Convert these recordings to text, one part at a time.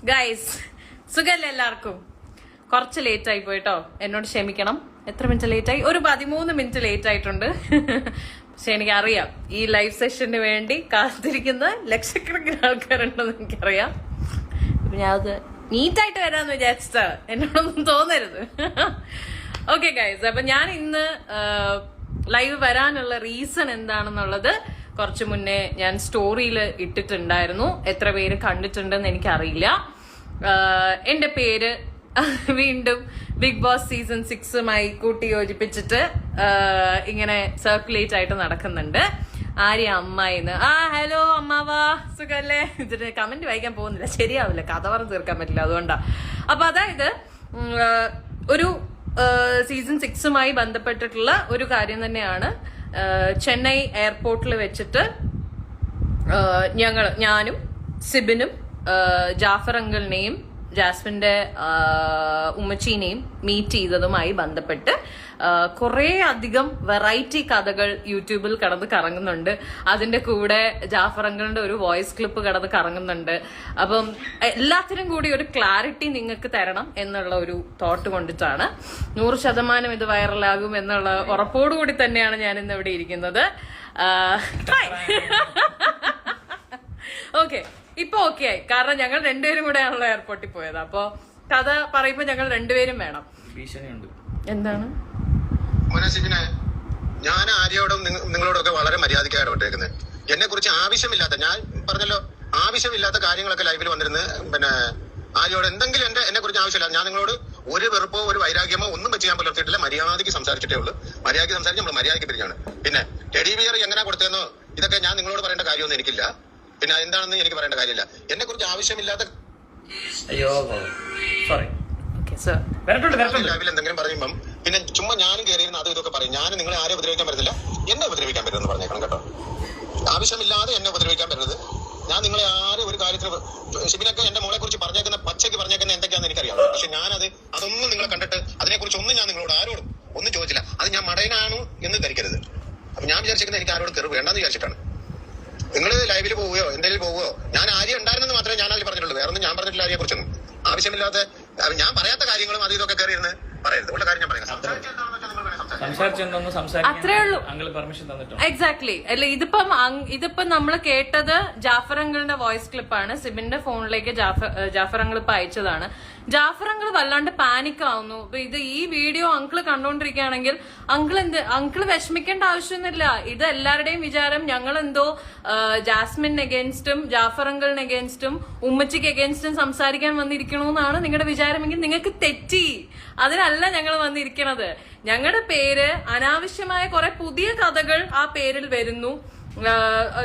Guys സുഖല്ലേ എല്ലാവർക്കും? കുറച്ച് ലേറ്റ് ആയി പോയിട്ടോ, എന്നോട് ക്ഷമിക്കണം. എത്ര മിനിറ്റ് ലേറ്റ് ആയി? ഒരു 13 മിനിറ്റ് ലേറ്റ് ആയിട്ടുണ്ട്. പക്ഷെ എനിക്കറിയാം ഈ ലൈവ് സെഷന് വേണ്ടി കാത്തിരിക്കുന്ന ലക്ഷക്കണക്കിന് ആൾക്കാരുണ്ടെന്ന് എനിക്കറിയാം. അപ്പൊ ഞാൻ അത് നീറ്റായിട്ട് വരാന്ന് വിചാരിച്ചാ, എന്നോടൊന്നും തോന്നരുത്. ഓക്കെ ഗൈസ്, അപ്പൊ ഞാൻ ഇന്ന് ലൈവ് വരാനുള്ള റീസൺ എന്താണെന്നുള്ളത് കുറച്ചു മുന്നേ ഞാൻ സ്റ്റോറിയിൽ ഇട്ടിട്ടുണ്ടായിരുന്നു. എത്ര പേര് കണ്ടിട്ടുണ്ടെന്ന് എനിക്കറിയില്ല. എന്റെ പേര് വീണ്ടും ബിഗ് ബോസ് സീസൺ 6 കൂട്ടി യോജിപ്പിച്ചിട്ട് ഇങ്ങനെ സർക്കുലേറ്റ് ആയിട്ട് നടക്കുന്നുണ്ട്. ആര്യ അമ്മായിന്ന്. ഹലോ അമ്മാവാ, സുഖല്ലേ? ഇതിന് കമന്റ് വായിക്കാൻ പോകുന്നില്ല, ശരിയാവില്ല, കഥ പറഞ്ഞ് തീർക്കാൻ പറ്റില്ല, അതുകൊണ്ടാ. അപ്പൊ അതായത് ഒരു സീസൺ 6 ബന്ധപ്പെട്ടിട്ടുള്ള ഒരു കാര്യം തന്നെയാണ്. ചെന്നൈ എയർപോർട്ടിൽ വെച്ചിട്ട് ഞാനും സിബിനും ജാഫർ അങ്കിളിനെയും ജാസ്മിന്റെ ഉമ്മച്ചീനെയും മീറ്റ് ചെയ്തതുമായി ബന്ധപ്പെട്ട് കുറെ അധികം വെറൈറ്റി കഥകൾ യൂട്യൂബിൽ കടന്ന് കറങ്ങുന്നുണ്ട്. അതിന്റെ കൂടെ ജാഫർ അങ്കിളിന്റെ ഒരു വോയിസ് ക്ലിപ്പ് കടന്ന് കറങ്ങുന്നുണ്ട്. അപ്പം എല്ലാത്തിനും കൂടി ഒരു ക്ലാരിറ്റി നിങ്ങൾക്ക് തരണം എന്നുള്ള ഒരു തോട്ട് കൊണ്ടിട്ടാണ്. 100% ഇത് വൈറലാകും എന്നുള്ള ഉറപ്പോടുകൂടി തന്നെയാണ് ഞാൻ ഇന്ന് ഇവിടെ ഇരിക്കുന്നത്. ഓക്കെ, ഇപ്പൊ ഓക്കെ ആയി. കാരണം ഞങ്ങൾ രണ്ടുപേരും കൂടെ ആണല്ലോ എയർപോർട്ടിൽ പോയത്. അപ്പൊ കഥ പറയുമ്പോ ഞങ്ങൾ രണ്ടുപേരും വേണം. എന്താണ് ഞാൻ ആര്യോടും നിങ്ങളോടൊക്കെ വളരെ മര്യാദയ്ക്കാണ് ഇട്ടേക്കുന്നത്. എന്നെ കുറിച്ച് ആവശ്യമില്ലാത്ത, ഞാൻ പറഞ്ഞല്ലോ, ആവശ്യമില്ലാത്ത കാര്യങ്ങളൊക്കെ ലൈവിൽ വന്നിരുന്ന് പിന്നെ ആര്യോട് എന്തെങ്കിലും എന്നെ കുറിച്ച് ആവശ്യമില്ല. ഞാൻ നിങ്ങളോട് ഒരു വെറുപ്പോ ഒരു വൈരാഗ്യമോ ഒന്നും വെച്ച് ഞാൻ പുലർത്തിയിട്ടില്ല. മര്യാദയ്ക്ക് സംസാരിച്ചിട്ടേ ഉള്ളൂ. മര്യാദയ്ക്ക് സംസാരിച്ച് നമ്മൾ മര്യാദയ്ക്ക് പിരിഞ്ഞാണ്. പിന്നെ ടെഡി ബിയർ എങ്ങനെ കൊടുത്തേന്നോ ഇതൊക്കെ ഞാൻ നിങ്ങളോട് പറയേണ്ട കാര്യമൊന്നും എനിക്കില്ല. പിന്നെ എന്താണെന്ന് എനിക്ക് പറയേണ്ട കാര്യമില്ല. എന്നെ കുറിച്ച് ആവശ്യമില്ലാത്ത ലൈവിൽ എന്തെങ്കിലും പറയുമ്പം പിന്നെ ചുമ്മാ ഞാനും കയറിയിരുന്ന അതും ഇതൊക്കെ പറയും. ഞാൻ നിങ്ങളെ ആരെ ഉപദ്രവിക്കാൻ പറ്റത്തില്ല, എന്നെ ഉപദ്രവിക്കാൻ പറ്റുമെന്ന് പറഞ്ഞേക്കണം കേട്ടോ. ആവശ്യമില്ലാതെ എന്നെ ഉപദ്രവിക്കാൻ പറ്റരുത്. ഞാൻ നിങ്ങളെ ആരും ഒരു കാര്യത്തിന്, ഷിബിനൊക്കെ എന്റെ മോളെ കുറിച്ച് പച്ചയ്ക്ക് പറഞ്ഞേക്കുന്ന എന്തൊക്കെയാണെന്ന് എനിക്കറിയാം. പക്ഷെ അതൊന്നും നിങ്ങളെ കണ്ടിട്ട് അതിനെക്കുറിച്ച് ഒന്നും ഞാൻ നിങ്ങളോട് ആരോടും ഒന്നും ചോദിച്ചില്ല. അത് ഞാൻ മടയനാണു എന്ന് ധരിക്കരുത്. അപ്പൊ ഞാൻ വിചാരിച്ചിരിക്കുന്നത് എനിക്ക് ആരോടും കയറി വേണ്ടെന്ന് വിചാരിച്ചിട്ടാണ്. നിങ്ങൾ ലൈവിൽ പോവുകയോ എന്തെങ്കിലും പോവുകയോ, ഞാൻ ആര്യ ഉണ്ടായിരുന്നെന്ന് മാത്രമേ ഞാൻ അതിൽ പറഞ്ഞിട്ടുള്ളൂ. വേറെ ഒന്നും ഞാൻ പറഞ്ഞിട്ടില്ല ആര്യെ കുറിച്ചൊന്നും. ആവശ്യമില്ലാത്ത ഞാൻ പറയാത്ത കാര്യങ്ങളും അത് ഇതൊക്കെ കയറി ഇരുന്ന് പറയരുത്. ഉള്ള കാര്യം ഞാൻ പറയുന്നത്. അത്രേ ഉള്ളൂ. എക്സാക്ട്ലി. അല്ല, ഇതിപ്പം നമ്മൾ കേട്ടത് ജാഫർ അങ്കിളിന്റെ വോയിസ് ക്ലിപ്പാണ്. സിബിന്റെ ഫോണിലേക്ക് ജാഫർ അങ്കിൾ ഇപ്പൊ അയച്ചതാണ്. ജാഫർ അങ്കിൾ വല്ലാണ്ട് പാനിക് ആവുന്നു. ഈ വീഡിയോ അങ്കിള് കണ്ടോണ്ടിരിക്കുകയാണെങ്കിൽ അങ്കിള് വിഷമിക്കേണ്ട ആവശ്യമൊന്നുമില്ല. ഇത് എല്ലാവരുടെയും വിചാരം ഞങ്ങൾ എന്തോ ജാസ്മിൻ എഗൻസ്റ്റും ജാഫർ അങ്കിളിന് എഗൻസ്റ്റും ഉമ്മച്ചിക്ക് എഗൻസ്റ്റും സംസാരിക്കാൻ വന്നിരിക്കണമെന്നാണ് നിങ്ങളുടെ വിചാരമെങ്കിൽ നിങ്ങൾക്ക് തെറ്റി. അതിനല്ല ഞങ്ങൾ വന്നിരിക്കണത്. ഞങ്ങളുടെ പേര് അനാവശ്യമായ കുറെ പുതിയ കഥകൾ ആ പേരിൽ വരുന്നു.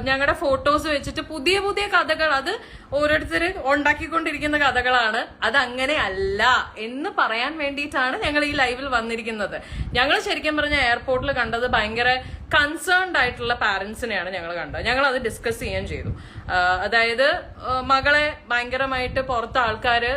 ഞങ്ങളുടെ ഫോട്ടോസ് വെച്ചിട്ട് പുതിയ പുതിയ കഥകൾ, അത് ഓരോരുത്തർ ഉണ്ടാക്കിക്കൊണ്ടിരിക്കുന്ന കഥകളാണ്. അതങ്ങനെ അല്ല എന്ന് പറയാൻ വേണ്ടിയിട്ടാണ് ഞങ്ങൾ ഈ ലൈവിൽ വന്നിരിക്കുന്നത്. ഞങ്ങൾ ശരിക്കും പറഞ്ഞ എയർപോർട്ടിൽ കണ്ടത് ഭയങ്കര കൺസേൺഡ് ആയിട്ടുള്ള പാരന്റ്സിനെയാണ് ഞങ്ങൾ കണ്ടത്. ഞങ്ങൾ അത് ഡിസ്കസ് ചെയ്യാൻ ചെയ്തു. അതായത് മകളെ ഭയങ്കരമായിട്ട് പുറത്ത് ആൾക്കാര്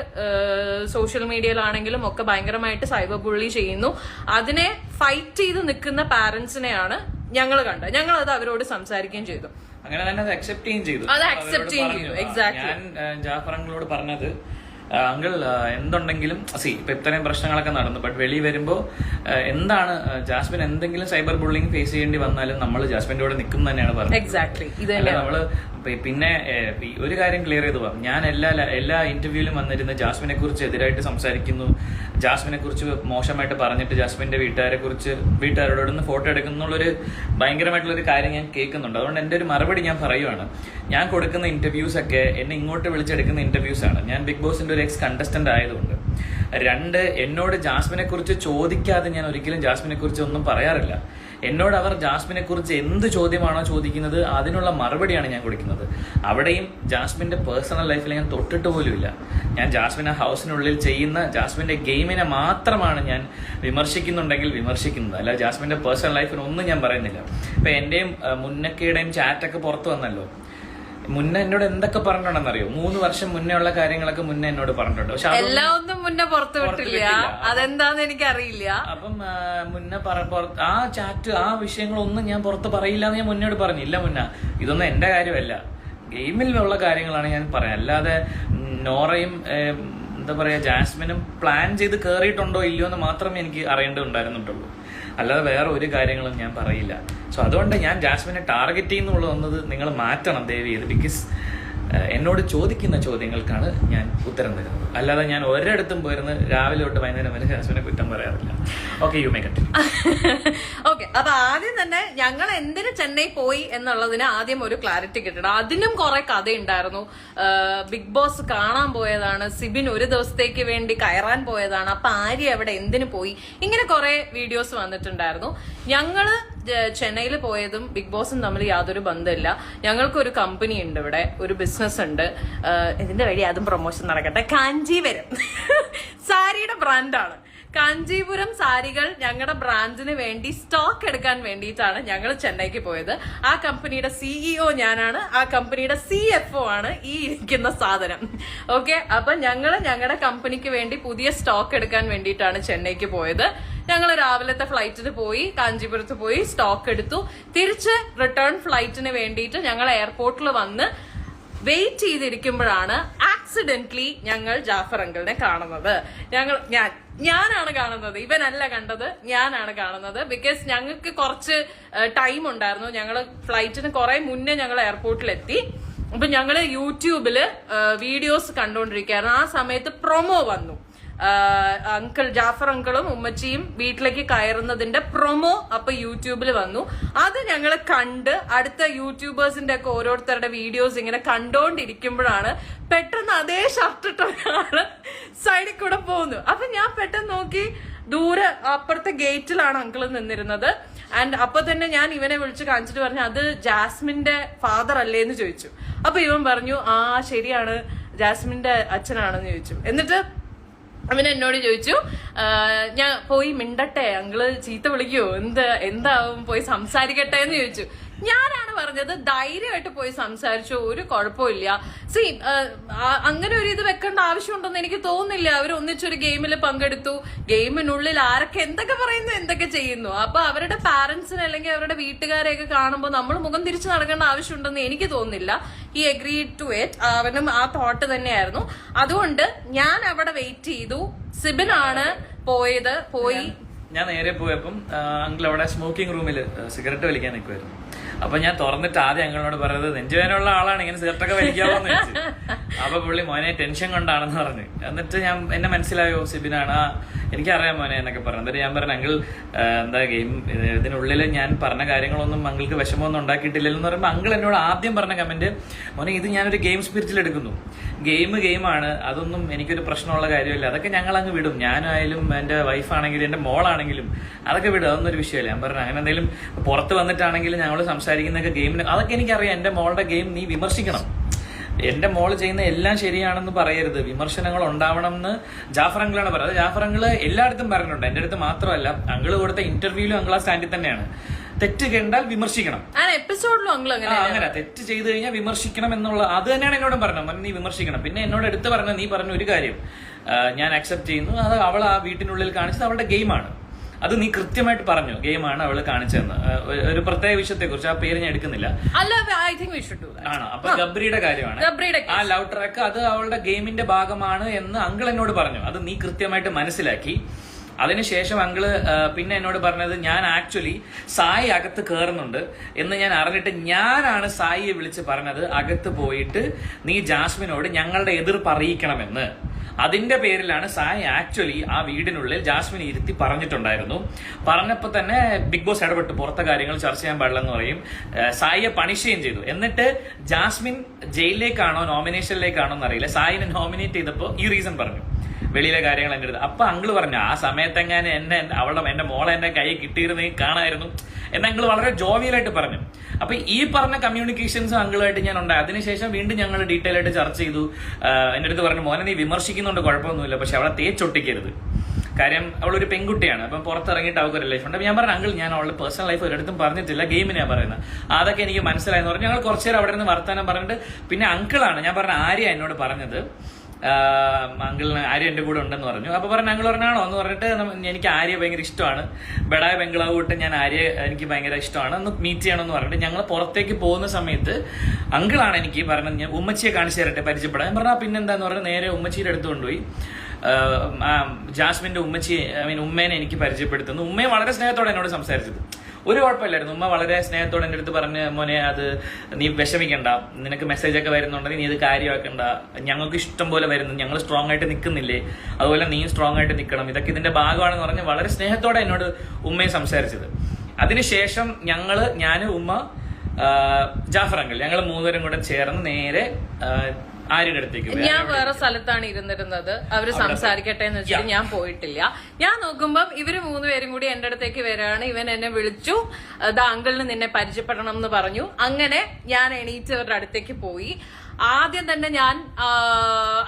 സോഷ്യൽ മീഡിയയിലാണെങ്കിലും ഒക്കെ ഭയങ്കരമായിട്ട് സൈബർ ബുള്ളി ചെയ്യുന്നു. അതിനെ ഫൈറ്റ് ചെയ്ത് നിൽക്കുന്ന പാരന്റ്സിനെയാണ് ഞങ്ങൾ കണ്ടത്. ഞങ്ങൾ അത് അവരോട് സംസാരിക്കുകയും ചെയ്തു. അങ്ങനെ തന്നെ അത് അക്സെപ്റ്റ് ചെയ്യുകയും ചെയ്തു. അത് അക്സെപ്റ്റ് ചെയ്തു. എക്സാക്ട്ലി. ഞാൻ ജാഫർ അങ്കിളോട് പറഞ്ഞത്, അങ്കിൾ എന്തുണ്ടെങ്കിലും ഇപ്പൊ ഇത്രയും പ്രശ്നങ്ങളൊക്കെ നടന്നു, ബട്ട് വെളി വരുമ്പോ എന്താണ് ജാസ്മിൻ എന്തെങ്കിലും സൈബർ ബുള്ളിങ് ഫേസ് ചെയ്യേണ്ടി വന്നാലും നമ്മൾ ജാസ്മിന്റെ കൂടെ നിൽക്കും തന്നെയാണ് പറഞ്ഞത്. എക്സാക്ട്ലി. നമ്മള് പിന്നെ ഒരു കാര്യം ക്ലിയർ ചെയ്ത് പറഞ്ഞു. ഞാൻ എല്ലാ ഇന്റർവ്യൂവിലും വന്നിരുന്ന് ജാസ്മിനെ കുറിച്ച് എതിരായിട്ട് സംസാരിക്കുന്നു, ജാസ്മിനെ കുറിച്ച് മോശമായിട്ട് പറഞ്ഞിട്ട് ജാസ്മിന്റെ വീട്ടുകാരോടൊന്ന് ഫോട്ടോ എടുക്കുന്നുള്ളൊരു ഭയങ്കരമായിട്ടുള്ളൊരു കാര്യം ഞാൻ കേൾക്കുന്നുണ്ട്. അതുകൊണ്ട് എന്റെ ഒരു മറുപടി ഞാൻ പറയുവാണ്. ഞാൻ കൊടുക്കുന്ന ഇന്റർവ്യൂസ് ഒക്കെ എന്നെ ഇങ്ങോട്ട് വിളിച്ചെടുക്കുന്ന ഇന്റർവ്യൂസ് ആണ്. ഞാൻ ബിഗ് ബോസിന്റെ ഒരു എക്സ് കണ്ടസ്റ്റന്റ് ആയതുകൊണ്ട്. 2, എന്നോട് ജാസ്മിനെ കുറിച്ച് ചോദിക്കാതെ ഞാൻ ഒരിക്കലും ജാസ്മിനെ കുറിച്ച് ഒന്നും പറയാറില്ല. എന്നോട് അവർ ജാസ്മിനെ കുറിച്ച് എന്ത് ചോദ്യമാണോ ചോദിക്കുന്നത് അതിനുള്ള മറുപടിയാണ് ഞാൻ കൊടുക്കുന്നത്. അവിടെയും ജാസ്മിന്റെ പേഴ്സണൽ ലൈഫിൽ ഞാൻ തൊട്ടിട്ട് പോലും ഇല്ല. ഞാൻ ജാസ്മിൻ ഹൗസിനുള്ളിൽ ചെയ്യുന്ന ജാസ്മിന്റെ ഗെയിമിനെ മാത്രമാണ് ഞാൻ വിമർശിക്കുന്നുണ്ടെങ്കിൽ വിമർശിക്കുന്നത്, അല്ല ജാസ്മിന്റെ പേഴ്സണൽ ലൈഫിനൊന്നും ഞാൻ പറയുന്നില്ല. ഇപ്പൊ എന്റെയും മുന്നക്കയുടെയും ചാറ്റൊക്കെ പുറത്തു വന്നല്ലോ. മുന്നേ എന്നോട് എന്തൊക്കെ പറഞ്ഞിട്ടുണ്ടെന്നറിയോ? 3 വർഷം മുന്നേ ഉള്ള കാര്യങ്ങളൊക്കെ മുന്നേ എന്നോട് പറഞ്ഞിട്ടുണ്ട്. പക്ഷെ എല്ലാം ഒന്നും മുന്നേ പുറത്തു വിട്ടില്ല. അതെന്താന്ന് എനിക്കറിയില്ല. അപ്പം മുന്നേ ആ ചാറ്റ് ആ വിഷയങ്ങളൊന്നും ഞാൻ പുറത്ത് പറയില്ല എന്ന് ഞാൻ മുന്നോട് പറഞ്ഞില്ല. ഇതൊന്നും എന്റെ കാര്യമല്ല. ഗെയിമിലുള്ള കാര്യങ്ങളാണ് ഞാൻ പറയാം. അല്ലാതെ നോറയും എന്താ പറയാ ജാസ്മിനും പ്ലാൻ ചെയ്ത് കയറിയിട്ടുണ്ടോ ഇല്ലയോ എന്ന് മാത്രമേ എനിക്ക് അറിയേണ്ടതുണ്ടായിരുന്നിട്ടുള്ളൂ. അല്ലാതെ വേറെ ഒരു കാര്യങ്ങളും ഞാൻ പറയില്ല. സോ അതുകൊണ്ട് ഞാൻ ജാസ്മിനെ ടാർഗറ്റ് ചെയ്യുന്നുള്ളത് നിങ്ങൾ മാറ്റണം ദയവ് ചെയ്ത്. ബിക്കോസ് എന്നോട് ചോദിക്കുന്ന ചോദ്യങ്ങൾക്കാണ് ഞാൻ ഉത്തരം തരുന്നത്. അല്ലാതെ ഞാൻ ഒരിടത്തും പോയിരുന്ന് രാവിലെ തൊട്ട് വൈകുന്നേരം വരെ ജാസ്മിനെ കുറ്റം പറയാറില്ല. Okay, you may continue. Okay, അപ്പൊ ആദ്യം തന്നെ ഞങ്ങൾ എന്തിന് ചെന്നൈ പോയി എന്നുള്ളതിന് ആദ്യം ഒരു ക്ലാരിറ്റി കിട്ടണം. അതിനും കുറെ കഥയുണ്ടായിരുന്നു. ബിഗ് ബോസ് കാണാൻ പോയതാണ്, സിബിൻ ഒരു ദിവസത്തേക്ക് വേണ്ടി കയറാൻ പോയതാണ്, അപ്പൊ ആര്യ അവിടെ എന്തിനു പോയി, ഇങ്ങനെ കുറെ വീഡിയോസ് വന്നിട്ടുണ്ടായിരുന്നു. ഞങ്ങള് ചെന്നൈയിൽ പോയതും ബിഗ് ബോസും തമ്മിൽ യാതൊരു ബന്ധമില്ല. ഞങ്ങൾക്കൊരു കമ്പനി ഉണ്ട് ഇവിടെ, ഒരു ബിസിനസ് ഉണ്ട്. ഇതിന്റെ വഴി അതും പ്രൊമോഷൻ നടക്കട്ടെ. കാഞ്ചീപുരം സാരിയുടെ ബ്രാൻഡാണ്. കാഞ്ചീപുരം സാരികൾ ഞങ്ങളുടെ ബ്രാൻഡിന് വേണ്ടി സ്റ്റോക്ക് എടുക്കാൻ വേണ്ടിയിട്ടാണ് ഞങ്ങൾ ചെന്നൈക്ക് പോയത്. ആ കമ്പനിയുടെ CEO ഞാനാണ്, ആ കമ്പനിയുടെ CFO ആണ് ഈ ഇരിക്കുന്ന സാധനം. ഓക്കെ, അപ്പൊ ഞങ്ങളുടെ കമ്പനിക്ക് വേണ്ടി പുതിയ സ്റ്റോക്ക് എടുക്കാൻ വേണ്ടിയിട്ടാണ് ചെന്നൈക്ക് പോയത്. ഞങ്ങൾ രാവിലത്തെ ഫ്ലൈറ്റിന് പോയി, കാഞ്ചീപുരത്ത് പോയി സ്റ്റോക്ക് എടുത്തു. തിരിച്ച് റിട്ടേൺ ഫ്ലൈറ്റിന് വേണ്ടിയിട്ട് ഞങ്ങൾ എയർപോർട്ടിൽ വന്ന് വെയിറ്റ് ചെയ്തിരിക്കുമ്പോഴാണ് ആക്സിഡന്റലി ഞങ്ങൾ ജാഫർ അങ്കിളിനെ കാണുന്നത്. ഞാനാണ് കാണുന്നത്, ഇവനല്ല കണ്ടത്, ഞാനാണ് കാണുന്നത്. ബിക്കോസ് ഞങ്ങൾക്ക് കുറച്ച് ടൈം ഉണ്ടായിരുന്നു. ഞങ്ങൾ ഫ്ലൈറ്റിന് കുറെ മുന്നേ ഞങ്ങൾ എയർപോർട്ടിലെത്തി. അപ്പൊ ഞങ്ങള് യൂട്യൂബില് വീഡിയോസ് കണ്ടുകൊണ്ടിരിക്കുകയായിരുന്നു. ആ സമയത്ത് പ്രൊമോ വന്നു. ജാഫർ അങ്കിളും ഉമ്മച്ചിയും വീട്ടിലേക്ക് കയറുന്നതിന്റെ പ്രൊമോ അപ്പൊ യൂട്യൂബിൽ വന്നു. അത് ഞങ്ങൾ കണ്ട് അടുത്ത യൂട്യൂബേഴ്സിന്റെ ഒക്കെ ഓരോരുത്തരുടെ വീഡിയോസ് ഇങ്ങനെ കണ്ടോണ്ടിരിക്കുമ്പോഴാണ് പെട്ടെന്ന് അതേ ഷർട്ട് ഇട്ട ഒരാള് സൈഡിൽ കൂടെ പോകുന്നു. അപ്പൊ ഞാൻ പെട്ടെന്ന് നോക്കി, ദൂരെ അപ്പുറത്തെ ഗേറ്റിലാണ് അങ്കിള് നിന്നിരുന്നത്. ആൻഡ് അപ്പൊ തന്നെ ഞാൻ ഇവനെ വിളിച്ച് കാണിച്ചിട്ട് പറഞ്ഞു, അത് ജാസ്മിന്റെ ഫാദർ അല്ലേ എന്ന് ചോദിച്ചു. അപ്പൊ ഇവൻ പറഞ്ഞു, ആ ശരിയാണ്, ജാസ്മിന്റെ അച്ഛനാണെന്ന് ചോദിച്ചു. എന്നിട്ട് അവൻ എന്നോട് ചോദിച്ചു, ഞാൻ പോയി മിണ്ടട്ടെ, അങ്കിള് ചീത്ത വിളിക്കുവോ, എന്താവും, പോയി സംസാരിക്കട്ടെ എന്ന് ചോദിച്ചു. ഞാനാണ് പറഞ്ഞത്, ധൈര്യമായിട്ട് പോയി സംസാരിച്ചു, ഒരു കുഴപ്പമില്ല. അങ്ങനെ ഒരു ഇത് വെക്കേണ്ട ആവശ്യമുണ്ടെന്ന് എനിക്ക് തോന്നുന്നില്ല. അവർ ഒന്നിച്ചൊരു ഗെയിമിൽ പങ്കെടുത്തു, ഗെയിമിനുള്ളിൽ ആരൊക്കെ എന്തൊക്കെ പറയുന്നു, എന്തൊക്കെ ചെയ്യുന്നു. അപ്പൊ അവരുടെ പാരന്റ്സിനെ അല്ലെങ്കിൽ അവരുടെ വീട്ടുകാരെയൊക്കെ കാണുമ്പോൾ നമ്മൾ മുഖം തിരിച്ചു നടക്കേണ്ട ആവശ്യമുണ്ടെന്ന് എനിക്ക് തോന്നുന്നില്ല. ഈ അഗ്രീഡ് ടു ഇറ്റ്. അവനും ആ തോട്ട് തന്നെയായിരുന്നു. അതുകൊണ്ട് ഞാൻ അവിടെ വെയിറ്റ് ചെയ്തു. സിബിനാണ് പോയി ഞാൻ നേരെ പോയപ്പം അങ്കിൾ അവിടെ സ്മോക്കിംഗ് റൂമിൽ സിഗരറ്റ് വലിക്കാൻ നിൽക്കുമായിരുന്നു. അപ്പൊ ഞാൻ തുറന്നിട്ട് ആദ്യം അങ്കിളിനോട് പറയുന്നത്, നെഞ്ചുവേനുള്ള ആളാണ്, ഇങ്ങനെ സിഗരറ്റൊക്കെ വലിക്കാമോന്ന് ചോദിച്ചു. അപ്പൊ പുള്ളി മോനെ ടെൻഷൻ കൊണ്ടാണെന്ന് പറഞ്ഞു. എന്നിട്ട് എന്നെ മനസ്സിലായോ സിബിനാണ്, എനിക്കറിയാം മോനെ എന്നൊക്കെ പറഞ്ഞു. എന്നിട്ട് ഞാൻ പറഞ്ഞു, അങ്കിൾ എന്താ ഗെയിം ഇതിനുള്ളിൽ ഞാൻ പറഞ്ഞ കാര്യങ്ങളൊന്നും അങ്കിൾക്ക് വിഷമമൊന്നും ഉണ്ടാക്കിയിട്ടില്ലല്ലോ എന്ന് പറയുമ്പോൾ അങ്കിൾ എന്നോട് ആദ്യം പറഞ്ഞ കമന്റ്, മോനെ ഇത് ഞാനൊരു ഗെയിം സ്പിരിറ്റിൽ എടുക്കുന്നു, ഗെയിമാണ്, അതൊന്നും എനിക്കൊരു പ്രശ്നമുള്ള കാര്യമില്ല, അതൊക്കെ ഞങ്ങൾ അങ്ങ് വിടും, ഞാനായാലും എന്റെ വൈഫാണെങ്കിലും എന്റെ മോളാണെങ്കിലും അതൊക്കെ വിടും, അതൊന്നും ഒരു വിഷയമല്ല. ഞാൻ പറഞ്ഞു, അങ്ങനെ എന്തെങ്കിലും പുറത്ത് വന്നിട്ടാണെങ്കിലും ഞങ്ങൾ സംസാരിക്കുന്നൊക്കെ ഗെയിമിന്, അതൊക്കെ എനിക്കറിയാം, എന്റെ മോളുടെ ഗെയിം നീ വിമർശിക്കണം, എന്റെ മോള് ചെയ്യുന്ന എല്ലാം ശരിയാണെന്ന് പറയരുത്, വിമർശനങ്ങൾ ഉണ്ടാവണം എന്ന് ജാഫർ അങ്കിളാണ് പറയുന്നത്. ജാഫർ അങ്കിള് എല്ലായിടത്തും പറഞ്ഞിട്ടുണ്ട്, എന്റെ അടുത്ത് മാത്രമല്ല, അങ്കിള് കൊടുത്ത ഇന്റർവ്യൂവിലും അങ്കിൾ ആ സ്റ്റാൻഡിൽ തന്നെയാണ്. തെറ്റ് കണ്ടാൽ വിമർശിക്കണം, എപ്പിസോഡിലും അങ്ങനെ തെറ്റ് ചെയ്തു കഴിഞ്ഞാൽ വിമർശിക്കണം എന്നുള്ള അത് തന്നെയാണ് എന്നോടും പറഞ്ഞത്, നീ വിമർശിക്കണം. പിന്നെ എന്നോട് എടുത്ത് പറഞ്ഞ, നീ പറഞ്ഞ ഒരു കാര്യം ഞാൻ അക്സെപ്റ്റ് ചെയ്യുന്നു, അത് അവൾ ആ വീട്ടിനുള്ളിൽ കാണിച്ചത് അവളുടെ ഗെയിമാണ്, അത് നീ കൃത്യമായിട്ട് പറഞ്ഞു, ഗെയിമാണ് അവള് കാണിച്ചതെന്ന്. ഒരു പ്രത്യേക വിഷയത്തെ കുറിച്ച്, ആ പേര് ഞാൻ എടുക്കുന്നില്ല, ആണോ. അപ്പൊ ഗബ്രിയുടെ കാര്യമാണ്, ആ ലവ് ട്രാക്ക്, അത് അവളുടെ ഗെയിമിന്റെ ഭാഗമാണ് എന്ന് അങ്കിൾ എന്നോട് പറഞ്ഞു. അത് നീ കൃത്യമായിട്ട് മനസ്സിലാക്കി. അതിനുശേഷം അങ്കിള് പിന്നെ എന്നോട് പറഞ്ഞത്, ഞാൻ ആക്ച്വലി സായി അകത്ത് കയറുന്നുണ്ട് എന്ന് ഞാൻ അറിഞ്ഞിട്ട് ഞാനാണ് സായിയെ വിളിച്ച് പറഞ്ഞത്, അകത്ത് പോയിട്ട് നീ ജാസ്മിനോട് ഞങ്ങളുടെ എതിർപ്പ് അറിയിക്കണമെന്ന്. അതിന്റെ പേരിലാണ് സായി ആക്ച്വലി ആ വീടിനുള്ളിൽ ജാസ്മിനെ ഇരുത്തി പറഞ്ഞിട്ടുണ്ടായിരുന്നു. പറഞ്ഞപ്പോൾ തന്നെ ബിഗ് ബോസ് ഇടപെട്ട് പുറത്തെ കാര്യങ്ങൾ ചർച്ച ചെയ്യാൻ പാടില്ലെന്ന് പറയും, സായിയെ പണിഷ് ചെയ്യുകയും ചെയ്തു. എന്നിട്ട് ജാസ്മിൻ ജയിലിലേക്കാണോ നോമിനേഷനിലേക്കാണോ എന്നറിയില്ല, സായിനെ നോമിനേറ്റ് ചെയ്തപ്പോൾ ഈ റീസൺ പറഞ്ഞു, വെളിയിലെ കാര്യങ്ങൾ എന്റെ അടുത്ത്. അപ്പൊ അങ്കിള് പറഞ്ഞു, ആ സമയത്തെങ്ങാനും എന്റെ മോളെ എന്റെ കൈ കിട്ടിയിരുന്നെങ്കിൽ കാണായിരുന്നു എന്ന് അങ്കിള് വളരെ ജോവിയലായിട്ട് പറഞ്ഞു. അപ്പൊ ഈ പറഞ്ഞ കമ്മ്യൂണിക്കേഷൻസ് അങ്കിളുമായിട്ട് ഞാൻ ഉണ്ടായി. അതിനുശേഷം വീണ്ടും ഞങ്ങൾ ഡീറ്റെയിൽ ആയിട്ട് ചർച്ച ചെയ്തു. എന്റെ അടുത്ത് പറഞ്ഞു, മോനെ നീ വിമർശിക്കുന്നുണ്ട്, കുഴപ്പമൊന്നുമില്ല, പക്ഷെ അവളെ തേച്ചൊട്ടിക്കരുത്, കാര്യം അവളൊരു പെൺകുട്ടിയാണ്, അപ്പം പുറത്തിറങ്ങിയിട്ട് അവൾക്ക് ഒരു ലൈഫ് ഉണ്ട്. ഞാൻ പറഞ്ഞു, അങ്കിൾ ഞാൻ അവളുടെ പേഴ്സണൽ ലൈഫ് ഒരിടത്തും പറഞ്ഞിട്ടില്ല, ഗെയിമിനാണ് പറയുന്നത്, അതൊക്കെ എനിക്ക് മനസ്സിലായെന്ന് പറഞ്ഞു. ഞങ്ങൾ കുറച്ചു നേരം അവിടെ നിന്ന് വർത്താനം പറഞ്ഞിട്ട് പിന്നെ അങ്കിളാണ്, ഞാൻ പറഞ്ഞ ആര്യ എന്നോട് പറഞ്ഞത്, അങ്കിളിന് ആര്യ എന്റെ കൂടെ ഉണ്ടെന്ന് പറഞ്ഞു. അപ്പൊ പറഞ്ഞു അങ്കിൾ പറഞ്ഞാണോ എന്ന് പറഞ്ഞിട്ട് എനിക്ക് ആര്യ ഭയങ്കര ഇഷ്ടമാണ്, ബഡായ ബംഗ്ലാവ് തൊട്ട് ഞാൻ ആര്യ എനിക്ക് ഭയങ്കര ഇഷ്ടമാണ്, ഒന്ന് മീറ്റ് ചെയ്യണമെന്ന് പറഞ്ഞിട്ട് ഞങ്ങൾ പുറത്തേക്ക് പോകുന്ന സമയത്ത് അങ്കിളാണ് എനിക്ക് പറഞ്ഞത് ഞാൻ ഉമ്മച്ചിയെ കാണിച്ചു തരട്ടെ പരിചയപ്പെടാൻ. ഞാൻ പറഞ്ഞാൽ പിന്നെന്താന്ന് പറഞ്ഞാൽ നേരെ ഉമ്മച്ചിയുടെ അടുത്ത് കൊണ്ടുപോയി ജാസ്മിന്റെ ഉമ്മേനെ എനിക്ക് പരിചയപ്പെടുത്തുന്നു. ഉമ്മയെ വളരെ സ്നേഹത്തോടെ എന്നോട് സംസാരിച്ചത്, ഒരു കുഴപ്പമില്ലായിരുന്നു. ഉമ്മ വളരെ സ്നേഹത്തോടെ എൻ്റെ അടുത്ത് പറഞ്ഞ് മോനെ അത് നീ വിഷമിക്കണ്ട, നിനക്ക് മെസ്സേജ് ഒക്കെ വരുന്നുണ്ടെങ്കിൽ നീ ഇത് കാര്യമാക്കണ്ട, ഞങ്ങൾക്ക് ഇഷ്ടം പോലെ വരുന്നു, ഞങ്ങൾ സ്ട്രോങ് ആയിട്ട് നിൽക്കുന്നില്ലേ, അതുപോലെ നീ സ്ട്രോങ് ആയിട്ട് നിൽക്കണം, ഇതൊക്കെ ഇതിന്റെ ഭാഗമാണെന്ന് പറഞ്ഞ് വളരെ സ്നേഹത്തോടെ എന്നോട് ഉമ്മയെ സംസാരിച്ചത്. അതിനുശേഷം ഞാന് ഉമ്മ ജാഫർ അങ്കിൾ ഞങ്ങൾ മൂന്നുപേരും കൂടെ ചേർന്ന് നേരെ ആര്യയുടെ അടുത്തേക്ക്. ഞാൻ വേറെ സ്ഥലത്താണ് ഇരുന്നിരുന്നത്, അവര് സംസാരിക്കട്ടെ എന്ന് വെച്ചിട്ട് ഞാൻ പോയിട്ടില്ല. ഞാൻ നോക്കുമ്പം ഇവര് മൂന്നുപേരും കൂടി എന്റെ അടുത്തേക്ക് വരികയാണ്. ഇവൻ എന്നെ വിളിച്ചു, അങ്കിളിന് നിന്നെ പരിചയപ്പെടണം എന്ന് പറഞ്ഞു. അങ്ങനെ ഞാൻ എണീറ്റവരുടെ അടുത്തേക്ക് പോയി. ആദ്യം തന്നെ ഞാൻ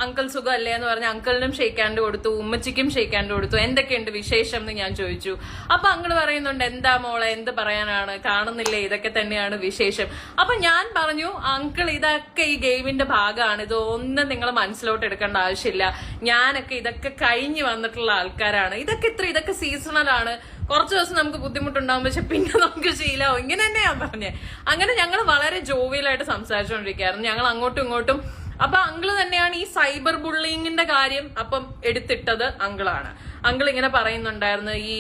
അങ്കിൾ സുഖം അല്ലേ എന്ന് പറഞ്ഞ അങ്കിളിനും ഷെയ്ക്ക് ഹാൻഡ് കൊടുത്തു, ഉമ്മച്ചിക്കും ഷെയ്ക്ക് ഹാൻഡ് കൊടുത്തു. എന്തൊക്കെയുണ്ട് വിശേഷം എന്ന് ഞാൻ ചോദിച്ചു. അപ്പൊ അങ്കിള് പറയുന്നുണ്ട് എന്താ മോളെ എന്ത് പറയാനാണ്, കാണുന്നില്ലേ, ഇതൊക്കെ തന്നെയാണ് വിശേഷം. അപ്പൊ ഞാൻ പറഞ്ഞു അങ്കിൾ ഇതൊക്കെ ഈ ഗെയിമിന്റെ ഭാഗമാണ്, ഇതൊന്നും നിങ്ങൾ മനസ്സിലോട്ട് എടുക്കേണ്ട ആവശ്യമില്ല, ഞാനൊക്കെ ഇതൊക്കെ കഴിഞ്ഞു വന്നിട്ടുള്ള ആൾക്കാരാണ്, ഇതൊക്കെ സീസണലാണ്, കുറച്ച് ദിവസം നമുക്ക് ബുദ്ധിമുട്ടുണ്ടാവും പക്ഷെ പിന്നെ നമുക്ക് ശീലമാവും, ഇങ്ങനെ തന്നെ ഞാൻ പറഞ്ഞേ. അങ്ങനെ ഞങ്ങൾ വളരെ ജോവിയലായിട്ട് സംസാരിച്ചുകൊണ്ടിരിക്കുകയായിരുന്നു ഞങ്ങൾ അങ്ങോട്ടും ഇങ്ങോട്ടും. അപ്പൊ അങ്കിള് തന്നെയാണ് ഈ സൈബർ ബുള്ളിങ്ങിന്റെ കാര്യം അപ്പം എടുത്തിട്ടത് അങ്കിളാണ്. അങ്കിൾ ഇങ്ങനെ പറയുന്നുണ്ടായിരുന്നു ഈ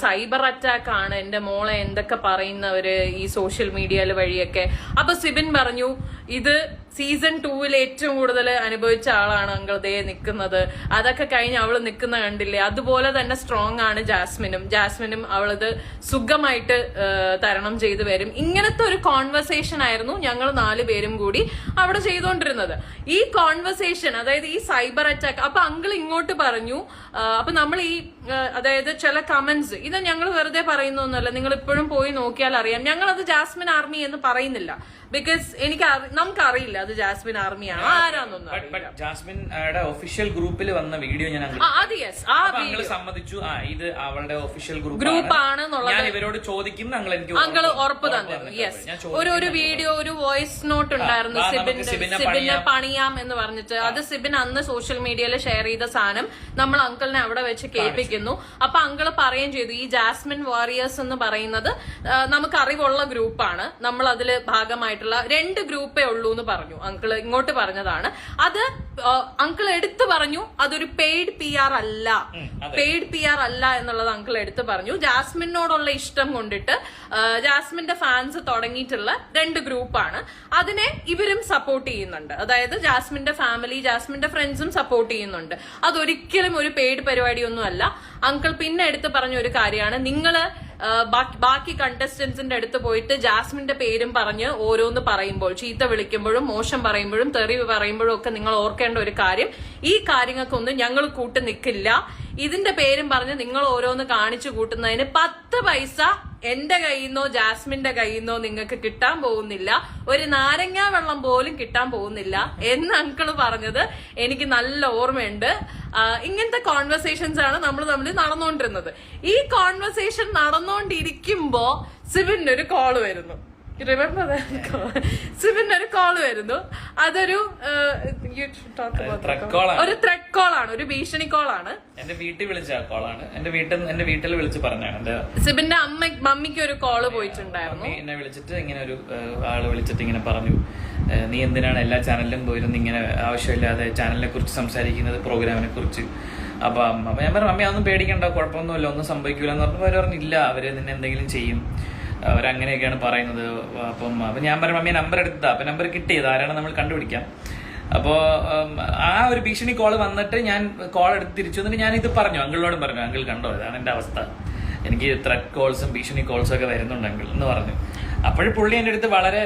സൈബർ അറ്റാക്ക് ആണ് എന്റെ മോളെ എന്തൊക്കെ പറയുന്നവര് ഈ സോഷ്യൽ മീഡിയയിൽ വഴിയൊക്കെ. അപ്പൊ സിബിൻ പറഞ്ഞു ഇത് സീസൺ 2 ഏറ്റവും കൂടുതൽ അനുഭവിച്ച ആളാണ് അങ്കിൾ ദേ നിൽക്കുന്നത്, അതൊക്കെ കഴിഞ്ഞ് അവള് നിൽക്കുന്ന കണ്ടില്ലേ, അതുപോലെ തന്നെ സ്ട്രോങ് ആണ് ജാസ്മിനും അവളത് സുഖമായിട്ട് തരണം ചെയ്തു വരും. ഇങ്ങനത്തെ ഒരു കോൺവെർസേഷൻ ആയിരുന്നു ഞങ്ങൾ 4 പേരും കൂടി അവിടെ ചെയ്തുകൊണ്ടിരുന്നത്. ഈ കോൺവെർസേഷൻ അതായത് ഈ സൈബർ അറ്റാക്ക്, അപ്പൊ അങ്കിൾ ഇങ്ങോട്ട് പറഞ്ഞു. അപ്പൊ നമ്മൾ ഈ അതായത് ചില കമന്റ്സ് ഇത് ഞങ്ങൾ വെറുതെ പറയുന്നൊന്നുമല്ല, നിങ്ങൾ ഇപ്പോഴും പോയി നോക്കിയാൽ അറിയാം. ഞങ്ങൾ അത് ജാസ്മിൻ ആർമി എന്ന് പറയുന്നില്ല, ബിക്കോസ് നമുക്കറിയില്ല അത് ജാസ്മിൻ ആർമിയാണ് ആരാന്നൊന്നും. ജാസ്മിൻ ഒഫീഷ്യൽ ഗ്രൂപ്പിൽ വന്ന വീഡിയോ ഞാൻ സമ്മതിച്ചു, ഇത് അവളുടെ ഒഫീഷ്യൽ ഗ്രൂപ്പ് ആണെന്നുള്ളത് ഞാൻ ഇവരോട് ചോദിക്കും, അങ്കിള് ഉറപ്പ് തന്നു. യെസ്, ഒരു വീഡിയോ ഒരു വോയിസ് നോട്ട് ഉണ്ടായിരുന്നു സിബിനെ പണിയാം എന്ന് പറഞ്ഞിട്ട്. അത് സിബിൻ അന്ന് സോഷ്യൽ മീഡിയയിൽ ഷെയർ ചെയ്ത സാധനം നമ്മൾ അങ്കിളിനെ അവിടെ വെച്ച് കേൾപ്പിക്കുന്നു. അപ്പൊ അങ്കിള് പറയുകയും ചെയ്തു ഈ ജാസ്മിൻ വാരിയേഴ്സ് എന്ന് പറയുന്നത് നമുക്ക് അറിവുള്ള ഗ്രൂപ്പാണ്, നമ്മൾ അതില് ഭാഗമായിട്ടുള്ള 2 ഗ്രൂപ്പേ ഉള്ളൂ എന്ന് പറഞ്ഞു. അങ്കിള് ഇങ്ങോട്ട് പറഞ്ഞതാണ്. അത് അങ്കിൾ എടുത്തു പറഞ്ഞു അതൊരു പെയ്ഡ് PR അല്ല എന്നുള്ളത് അങ്കിൾ എടുത്തു പറഞ്ഞു. ജാസ്മിനോടുള്ള ഇഷ്ടം കൊണ്ടിട്ട് ജാസ്മിന്റെ ഫാൻസ് തുടങ്ങിയിട്ടുള്ള 2 ഗ്രൂപ്പാണ്. അതിനെ ഇവരും സപ്പോർട്ട് ചെയ്യുന്നുണ്ട്, അതായത് ജാസ്മിന്റെ ഫാമിലി ജാസ്മിന്റെ ഫ്രണ്ട്സും സപ്പോർട്ട് ചെയ്യുന്നുണ്ട്. അതൊരിക്കലും ഒരു പെയ്ഡ് പരിപാടിയൊന്നും അല്ല. അങ്കിൾ പിന്നെ എടുത്ത് പറഞ്ഞ ഒരു കാര്യമാണ്, നിങ്ങള് ബാക്കി കണ്ടസ്റ്റന്റ്സിന്റെ അടുത്ത് പോയിട്ട് ജാസ്മിന്റെ പേരും പറഞ്ഞ് ഓരോന്ന് പറയുമ്പോൾ, ചീത്ത വിളിക്കുമ്പോഴും മോശം പറയുമ്പോഴും തെറി പറയുമ്പോഴും ഒക്കെ നിങ്ങൾ ഓർക്കേണ്ട ഒരു കാര്യം, ഈ കാര്യങ്ങൾക്കൊന്നും ഞങ്ങൾ കൂട്ട് നിൽക്കില്ല. ഇതിന്റെ പേരും പറഞ്ഞ് നിങ്ങൾ ഓരോന്ന് കാണിച്ചു കൂട്ടുന്നതിന് 10 പൈസ എന്റെ കയ്യിൽ നിന്നോ ജാസ്മിന്റെ കയ്യിൽ നിന്നോ നിങ്ങൾക്ക് കിട്ടാൻ പോകുന്നില്ല, ഒരു നാരങ്ങാ വെള്ളം പോലും കിട്ടാൻ പോകുന്നില്ല എന്ന് അങ്കിള് പറഞ്ഞത് എനിക്ക് നല്ല ഓർമ്മയുണ്ട്. ഇങ്ങനത്തെ കോൺവെർസേഷൻസ് ആണ് നമ്മൾ തമ്മിൽ നടന്നുകൊണ്ടിരുന്നത്. ഈ കോൺവെർസേഷൻ നടന്നുകൊണ്ടിരിക്കുമ്പോ സിബിന്റെ ഒരു കോള് വരുന്നു. റിമെമ്പർ സിബിന്റെ ഒരു കോള് വരുന്നു. അതൊരു ഒരു ത്രെഡ് കോളാണ്, ഒരു ഭീഷണി കോളാണ്. എന്റെ വീട്ടിൽ വിളിച്ച കോളാണ്, എന്റെ വീട്ടിൽ വിളിച്ച് പറഞ്ഞാണ്. സിബിന്റെ മമ്മിക്ക് ഒരു കോള് പോയിട്ടുണ്ടായിരുന്നു. എന്നെ വിളിച്ചിട്ട് ഇങ്ങനെ ഒരു ആള് വിളിച്ചിട്ട് ഇങ്ങനെ പറഞ്ഞു, നീ എന്തിനാണ് എല്ലാ ചാനലിലും പോയിരുന്ന് ഇങ്ങനെ ആവശ്യമില്ലാതെ ചാനലിനെ കുറിച്ച് സംസാരിക്കുന്നത്, പ്രോഗ്രാമിനെ കുറിച്ച്. അപ്പൊ ഞാൻ പറഞ്ഞു മമ്മി അതൊന്നും പേടിക്കണ്ട, കുഴപ്പമൊന്നുമില്ല, ഒന്നും സംഭവിക്കില്ല എന്ന് പറഞ്ഞപ്പോൾ അവര് പറഞ്ഞില്ല, അവര് നിന്നെ എന്തെങ്കിലും ചെയ്യും, അവരങ്ങനെയൊക്കെയാണ് പറയുന്നത്. അപ്പൊ ഞാൻ പറഞ്ഞു മമ്മി നമ്പർ എടുത്താ, അപ്പൊ നമ്പർ കിട്ടിയത് ആരാണ് നമ്മൾ കണ്ടുപിടിക്കാം. അപ്പോ ആ ഒരു ഭീഷണി കോള് വന്നിട്ട് ഞാൻ കോൾ എടുത്ത് തിരിച്ചു വന്നിട്ട് ഞാൻ ഇത് പറഞ്ഞു, അങ്കിളിനോടും പറഞ്ഞു, അങ്കിൾ കണ്ടോ ഇതാണ് എന്റെ അവസ്ഥ, എനിക്ക് ത്രെഡ് കോൾസും ഭീഷണി കോൾസും ഒക്കെ വരുന്നുണ്ട് അങ്കിൾ എന്ന് പറഞ്ഞു. അപ്പോഴും പുള്ളി എന്റെ അടുത്ത് വളരെ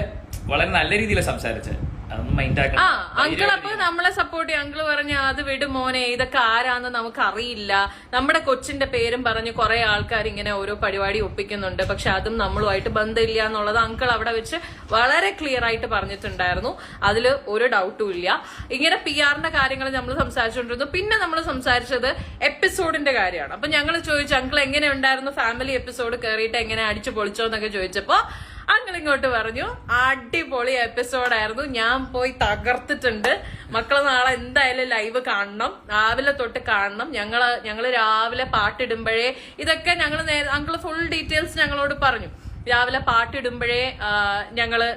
വളരെ നല്ല രീതിയിൽ സംസാരിച്ചത്, അതൊന്നും മൈൻഡ് ആക്കണം. അങ്കിൾ അപ്പൊ നമ്മളെ സപ്പോർട്ട് ചെയ്യും. അങ്കിള് പറഞ്ഞ അത് വിട് മോനെ, ഇതൊക്കെ ആരാന്ന് നമുക്ക് അറിയില്ല, നമ്മുടെ കൊച്ചിന്റെ പേരും പറഞ്ഞ് കുറെ ആൾക്കാർ ഇങ്ങനെ ഓരോ പരിപാടി ഒപ്പിക്കുന്നുണ്ട്, പക്ഷെ അതും നമ്മളുമായിട്ട് ബന്ധമില്ല എന്നുള്ളത് അങ്കിൾ അവിടെ വെച്ച് വളരെ ക്ലിയർ ആയിട്ട് പറഞ്ഞിട്ടുണ്ടായിരുന്നു. അതില് ഒരു ഡൗട്ടും ഇല്ല. ഇങ്ങനെ PR-ന്റെ കാര്യങ്ങൾ നമ്മൾ സംസാരിച്ചുകൊണ്ടിരുന്നു. പിന്നെ നമ്മൾ സംസാരിച്ചത് എപ്പിസോഡിന്റെ കാര്യമാണ്. അപ്പൊ ഞങ്ങൾ ചോദിച്ചു അങ്കിൾ എങ്ങനെ ഉണ്ടായിരുന്നു ഫാമിലി എപ്പിസോഡ് കയറിയിട്ട് എങ്ങനെ അടിച്ചു പൊളിച്ചോ എന്നൊക്കെ ചോദിച്ചപ്പോ അങ്കിൾ ഇങ്ങോട്ട് പറഞ്ഞു അടിപൊളി എപ്പിസോഡായിരുന്നു, ഞാൻ പോയി തകർത്തിട്ടുണ്ട്, മക്കള് നാളെ എന്തായാലും ലൈവ് കാണണം, രാവിലെ തൊട്ട് കാണണം. ഞങ്ങള് രാവിലെ പാട്ടിടുമ്പോഴേ ഇതൊക്കെ അങ്കിള് ഫുൾ ഡീറ്റെയിൽസ് ഞങ്ങളോട് പറഞ്ഞു. രാവിലെ പാട്ടിടുമ്പോഴേ ഞങ്ങള്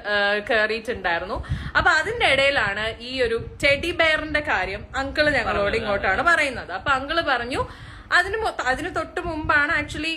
കേറിയിട്ടുണ്ടായിരുന്നു. അപ്പൊ അതിന്റെ ഇടയിലാണ് ഈ ഒരു ടെഡി ബെയറിന്റെ കാര്യം അങ്കിള് ഞങ്ങളോട് ഇങ്ങോട്ടാണ് പറയുന്നത്. അപ്പൊ അങ്കിള് പറഞ്ഞു അതിന് തൊട്ട് മുമ്പാണ് ആക്ച്വലി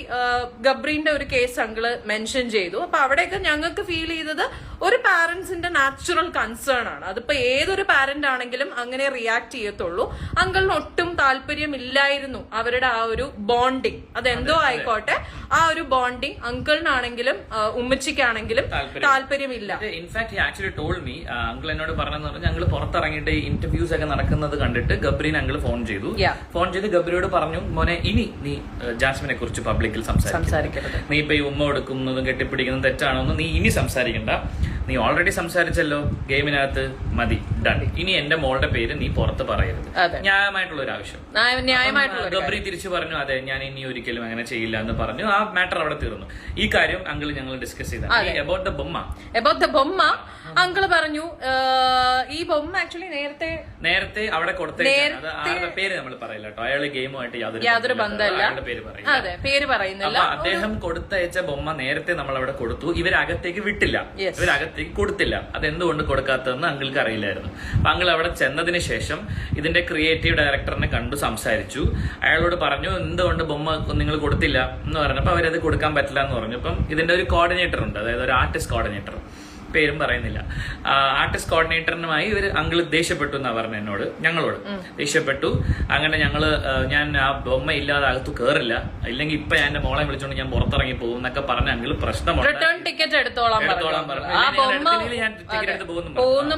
ഗബ്രീന്റെ ഒരു കേസ് അങ്കിള് മെൻഷൻ ചെയ്തു. അപ്പൊ അവിടെയൊക്കെ ഞങ്ങൾക്ക് ഫീൽ ചെയ്തത് ഒരു പാരന്റ്സിന്റെ നാച്ചുറൽ കൺസേൺ ആണ്. അതിപ്പോ ഏതൊരു പാരന്റ് ആണെങ്കിലും അങ്ങനെ റിയാക്ട് ചെയ്യത്തുള്ളൂ. അങ്കിളിന് ഒട്ടും താല്പര്യം ഇല്ലായിരുന്നു അവരുടെ ആ ഒരു ബോണ്ടിങ്, അതെന്തോ ആയിക്കോട്ടെ, ആ ഒരു ബോണ്ടിങ് അങ്കിളിനാണെങ്കിലും ഉമ്മച്ചിക്കാണെങ്കിലും താല്പര്യമില്ല. In fact actually told me, uncle എന്നോട് പറഞ്ഞെന്ന് പറഞ്ഞാൽ ഞങ്ങൾ പുറത്തിറങ്ങിയിട്ട് ഇന്റർവ്യൂസ് ഒക്കെ നടക്കുന്നത് കണ്ടിട്ട് ഗബ്രീൻ അങ്കിൾ ഫോൺ ചെയ്ത് ഗബ്രിയോട് പറഞ്ഞു, മോനെ ഇനി നീ ജാസ്മിനെ കുറിച്ച് പബ്ലിക്കിൽ സംസാരിക്കരുത്, നീ ഇപ്പൊ ഈ ഉമ്മ കൊടുക്കുന്നതും കെട്ടിപ്പിടിക്കുന്നതും തെറ്റാണോന്ന് നീ ഇനി സംസാരിക്കണ്ട, നീ ഓൾറെഡി സംസാരിച്ചല്ലോ ഗെയിമിനകത്ത്, മതി, ഡൺ. ഇനി എന്റെ മോളുടെ പേര് നീ പുറത്ത് പറയരുത്. ന്യായമായിട്ടുള്ള ഒരു ആവശ്യം. ഗബ്രി തിരിച്ചു പറഞ്ഞു, അതെ ഞാൻ ഇനി ഒരിക്കലും അങ്ങനെ ചെയ്യില്ല എന്ന് പറഞ്ഞു. ആ മാറ്റർ അവിടെ തീർന്നു. ഈ കാര്യം അങ്കിൾ ഞങ്ങൾ ഡിസ്കസ് ചെയ്ത അബൌട്ട് ദ ബൊമ്മ അങ്കിള് പറഞ്ഞു ഈ ബൊമ്മ ആക്ച്വലി നേരത്തെ അവിടെ കൊടുത്ത പേര് നമ്മൾ പറയില്ല കേട്ടോ, അയാള് ഗെയിമുമായിട്ട് യാതൊരു ബന്ധമല്ല, പേര് പറയുന്നില്ല. അദ്ദേഹം കൊടുത്തയച്ച ബൊമ്മ നേരത്തെ നമ്മൾ അവിടെ കൊടുത്തു, ഇവരകത്തേക്ക് വിട്ടില്ല, ഇവരകത്തേക്ക് കൊടുത്തില്ല. അതെന്തുകൊണ്ട് കൊടുക്കാത്തതെന്ന് അങ്കിൾക്ക് അറിയില്ലായിരുന്നു. അപ്പൊ അങ്കിൾ അവിടെ ചെന്നതിന് ശേഷം ഇതിന്റെ ക്രിയേറ്റീവ് ഡയറക്ടറിനെ കണ്ടു സംസാരിച്ചു. അയാളോട് പറഞ്ഞു എന്തുകൊണ്ട് ബൊമ്മ നിങ്ങൾ കൊടുത്തില്ല എന്ന് പറഞ്ഞപ്പോ അവരത് കൊടുക്കാൻ പറ്റില്ല എന്ന് പറഞ്ഞു. അപ്പം ഇതിന്റെ ഒരു കോർഡിനേറ്റർ ഉണ്ട്, അതായത് ഒരു ആർട്ടിസ്റ്റ് കോർഡിനേറ്റർ, പേരും പറയുന്നില്ല. ആർട്ടിസ്റ്റ് കോർഡിനേറ്ററിനുമായി ഇവർ അങ്കിള് ദേഷ്യപ്പെട്ടു എന്നാ പറഞ്ഞു എന്നോട്, ഞങ്ങളോട് ദേഷ്യപ്പെട്ടു. അങ്ങനെ ഞാൻ ആ ബൊമ്മ ഇല്ലാതെ അകത്ത് കയറില്ല, ഇല്ലെങ്കിൽ ഇപ്പൊ ഞാൻ എന്റെ മോളെ വിളിച്ചോണ്ട് ഞാൻ പുറത്തിറങ്ങി പോകും എന്നൊക്കെ പറഞ്ഞ അങ്കിള് പ്രശ്നമുണ്ട്, റിട്ടേൺ ടിക്കറ്റ് എടുത്തോളാം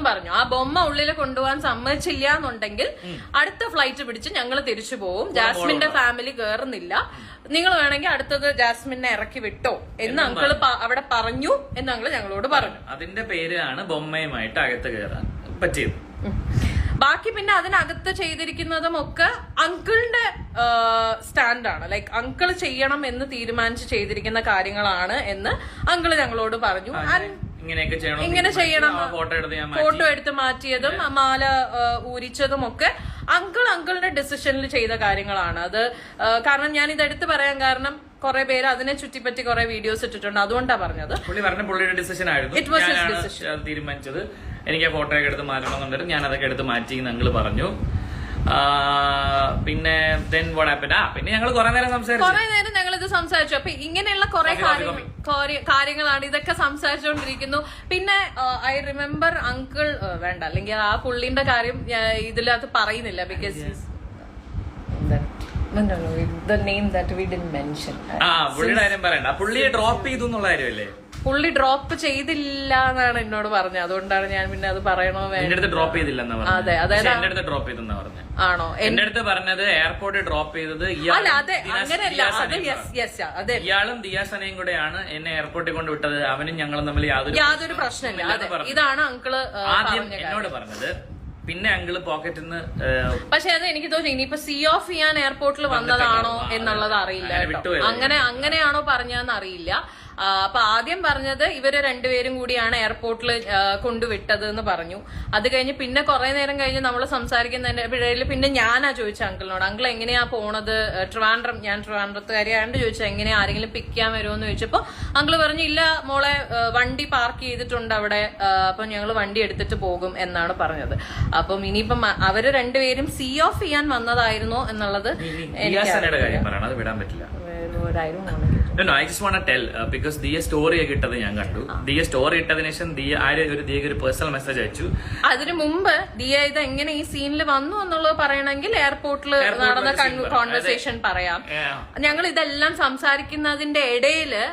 പറഞ്ഞു. ആ ബൊമ്മ ഉള്ളിൽ കൊണ്ടുപോകാൻ സമ്മതിച്ചില്ല എന്നുണ്ടെങ്കിൽ അടുത്ത ഫ്ലൈറ്റ് പിടിച്ച് ഞങ്ങൾ തിരിച്ചു പോകും, ജാസ്മിന്റെ ഫാമിലി കയറുന്നില്ല, നിങ്ങൾ വേണമെങ്കിൽ അടുത്തത് ജാസ്മിനെ ഇറക്കി വിട്ടോ എന്ന് അങ്കിള് അവിടെ പറഞ്ഞു എന്ന് അങ്കിള് ഞങ്ങളോട് പറഞ്ഞു. അതിന്റെ പേരാണ് ബൊമ്മയുമായിട്ട് അകത്ത് കയറാൻ പറ്റിയത്. ബാക്കി പിന്നെ അതിനകത്ത് ചെയ്തിരിക്കുന്നതും ഒക്കെ അങ്കിളിന്റെ സ്റ്റാൻഡാണ്, ലൈക്ക് അങ്കിള് ചെയ്യണം എന്ന് തീരുമാനിച്ച് ചെയ്തിരിക്കുന്ന കാര്യങ്ങളാണ് എന്ന് അങ്കിള് ഞങ്ങളോട് പറഞ്ഞു. ഇങ്ങനെ ചെയ്യണം, ഫോട്ടോ എടുത്ത് മാറ്റിയതും മാല ഊരിച്ചതും ഒക്കെ അങ്കിളിന്റെ ഡിസിഷനിൽ ചെയ്ത കാര്യങ്ങളാണ്. അത് കാരണം ഞാൻ ഇത് എടുത്ത് പറയാൻ കാരണം കുറെ പേര് അതിനെ ചുറ്റിപ്പറ്റി കുറെ വീഡിയോസ് ഇട്ടിട്ടുണ്ട്, അതുകൊണ്ടാ പറഞ്ഞത്. പുള്ളിയുടെ ഡിസിഷൻ ആയിരുന്നു, തീരുമാനിച്ചത് എനിക്ക് ആ ഫോട്ടോ ഒക്കെ എടുത്ത് മാറ്റണമെന്നുണ്ടായിരുന്നു, ഞാൻ അതൊക്കെ എടുത്ത് മാറ്റി അങ്കിള് പറഞ്ഞു. പിന്നെ പിന്നെ ഞങ്ങൾ കുറെ നേരം ഞങ്ങൾ ഇത് സംസാരിച്ചു. അപ്പൊ ഇങ്ങനെയുള്ള കുറെ കാര്യങ്ങളാണ്, ഇതൊക്കെ സംസാരിച്ചുകൊണ്ടിരിക്കുന്നു. പിന്നെ ഐ റിമെമ്പർ അങ്കിൾ വേണ്ട, അല്ലെങ്കിൽ ആ പുള്ളിന്റെ കാര്യം ഇതിലകത്ത് പറയുന്നില്ല, because the name that we didn't mention. പുള്ളിയുടെ കാര്യം പറയണ്ട, പുള്ളിയെ ഡ്രോപ്പ് ചെയ്തു എന്നുള്ള കാര്യമല്ലേ. പുള്ളി ഡ്രോപ്പ് ചെയ്തില്ല എന്നാണ് എന്നോട് പറഞ്ഞത്, അതുകൊണ്ടാണ് ഞാൻ പിന്നെ അത് പറയണോ വേണ്ട. ഡ്രോപ്പ് ചെയ്തില്ലെന്നാ പറഞ്ഞത്. അതെ, അതായത് എന്റെ അടുത്ത് ഡ്രോപ്പ് ചെയ്തെന്നാ പറഞ്ഞത്. ആണോ? എന്റെ അടുത്ത് പറഞ്ഞത് എയർപോർട്ടിൽ ഡ്രോപ്പ് ചെയ്തത് ഇയാളും ദിയാസനയും കൂടെയാണ് എന്നെ എയർപോർട്ടിൽ കൊണ്ട് വിട്ടത്, അവനും ഞങ്ങളും തമ്മിൽ യാതൊരു പ്രശ്നമില്ല. ഇതാണ് അങ്കിള് ആദ്യം എന്നോട് പറഞ്ഞത്. പിന്നെ അങ്കിള് പോക്കറ്റിൽ നിന്ന്, പക്ഷെ അത് എനിക്ക് തോന്നി ഇനിയിപ്പോ സീ ഓഫ് ചെയ്യാൻ എയർപോർട്ടിൽ വന്നതാണോ എന്നുള്ളത് അറിയില്ല. അങ്ങനെയാണോ പറഞ്ഞതെന്ന് അറിയില്ല. അപ്പൊ ആദ്യം പറഞ്ഞത് ഇവര് രണ്ടുപേരും കൂടിയാണ് എയർപോർട്ടിൽ കൊണ്ടുവിട്ടത് എന്ന് പറഞ്ഞു. അത് കഴിഞ്ഞ് പിന്നെ കുറെ നേരം കഴിഞ്ഞ് നമ്മൾ സംസാരിക്കുന്നതിന്റെ ഇടയിൽ പിന്നെ ഞാനാ ചോദിച്ച അങ്കിളിനോട്, അങ്കിൾ എങ്ങനെയാ പോണത്, ഞാൻ ട്രിവാൻഡ്രത്തുകാരിയാണ്ട് ചോദിച്ചാൽ എങ്ങനെയാ ആരെങ്കിലും പിക്ക് ചെയ്യാൻ വരുമോ എന്ന് ചോദിച്ചപ്പോ അങ്കിള് പറഞ്ഞു ഇല്ല മോളെ, വണ്ടി പാർക്ക് ചെയ്തിട്ടുണ്ട് അവിടെ, അപ്പൊ ഞങ്ങൾ വണ്ടി എടുത്തിട്ട് പോകും എന്നാണ് പറഞ്ഞത്. അപ്പം ഇനിയിപ്പം അവര് രണ്ടുപേരും സീ ഓഫ് ചെയ്യാൻ വന്നതായിരുന്നോ എന്നുള്ളത് No, I just want to tell because Diya story ഒക്കെ ഇട്ടത് ഞാൻ കണ്ടു. ദിയ സ്റ്റോറി ഇട്ടതിന് ശേഷം ദിയ ഒരു പേഴ്സണൽ മെസ്സേജ് അയച്ചു. അതിനു മുമ്പ് ദിയ ഇത് എങ്ങനെ ഈ സീനിൽ വന്നു എന്നുള്ളത് പറയണമെങ്കിൽ എയർപോർട്ടിൽ നടന്ന കോൺവെർസേഷൻ പറയാം. ഞങ്ങൾ ഇതെല്ലാം സംസാരിക്കുന്നതിന്റെ ഇടയില്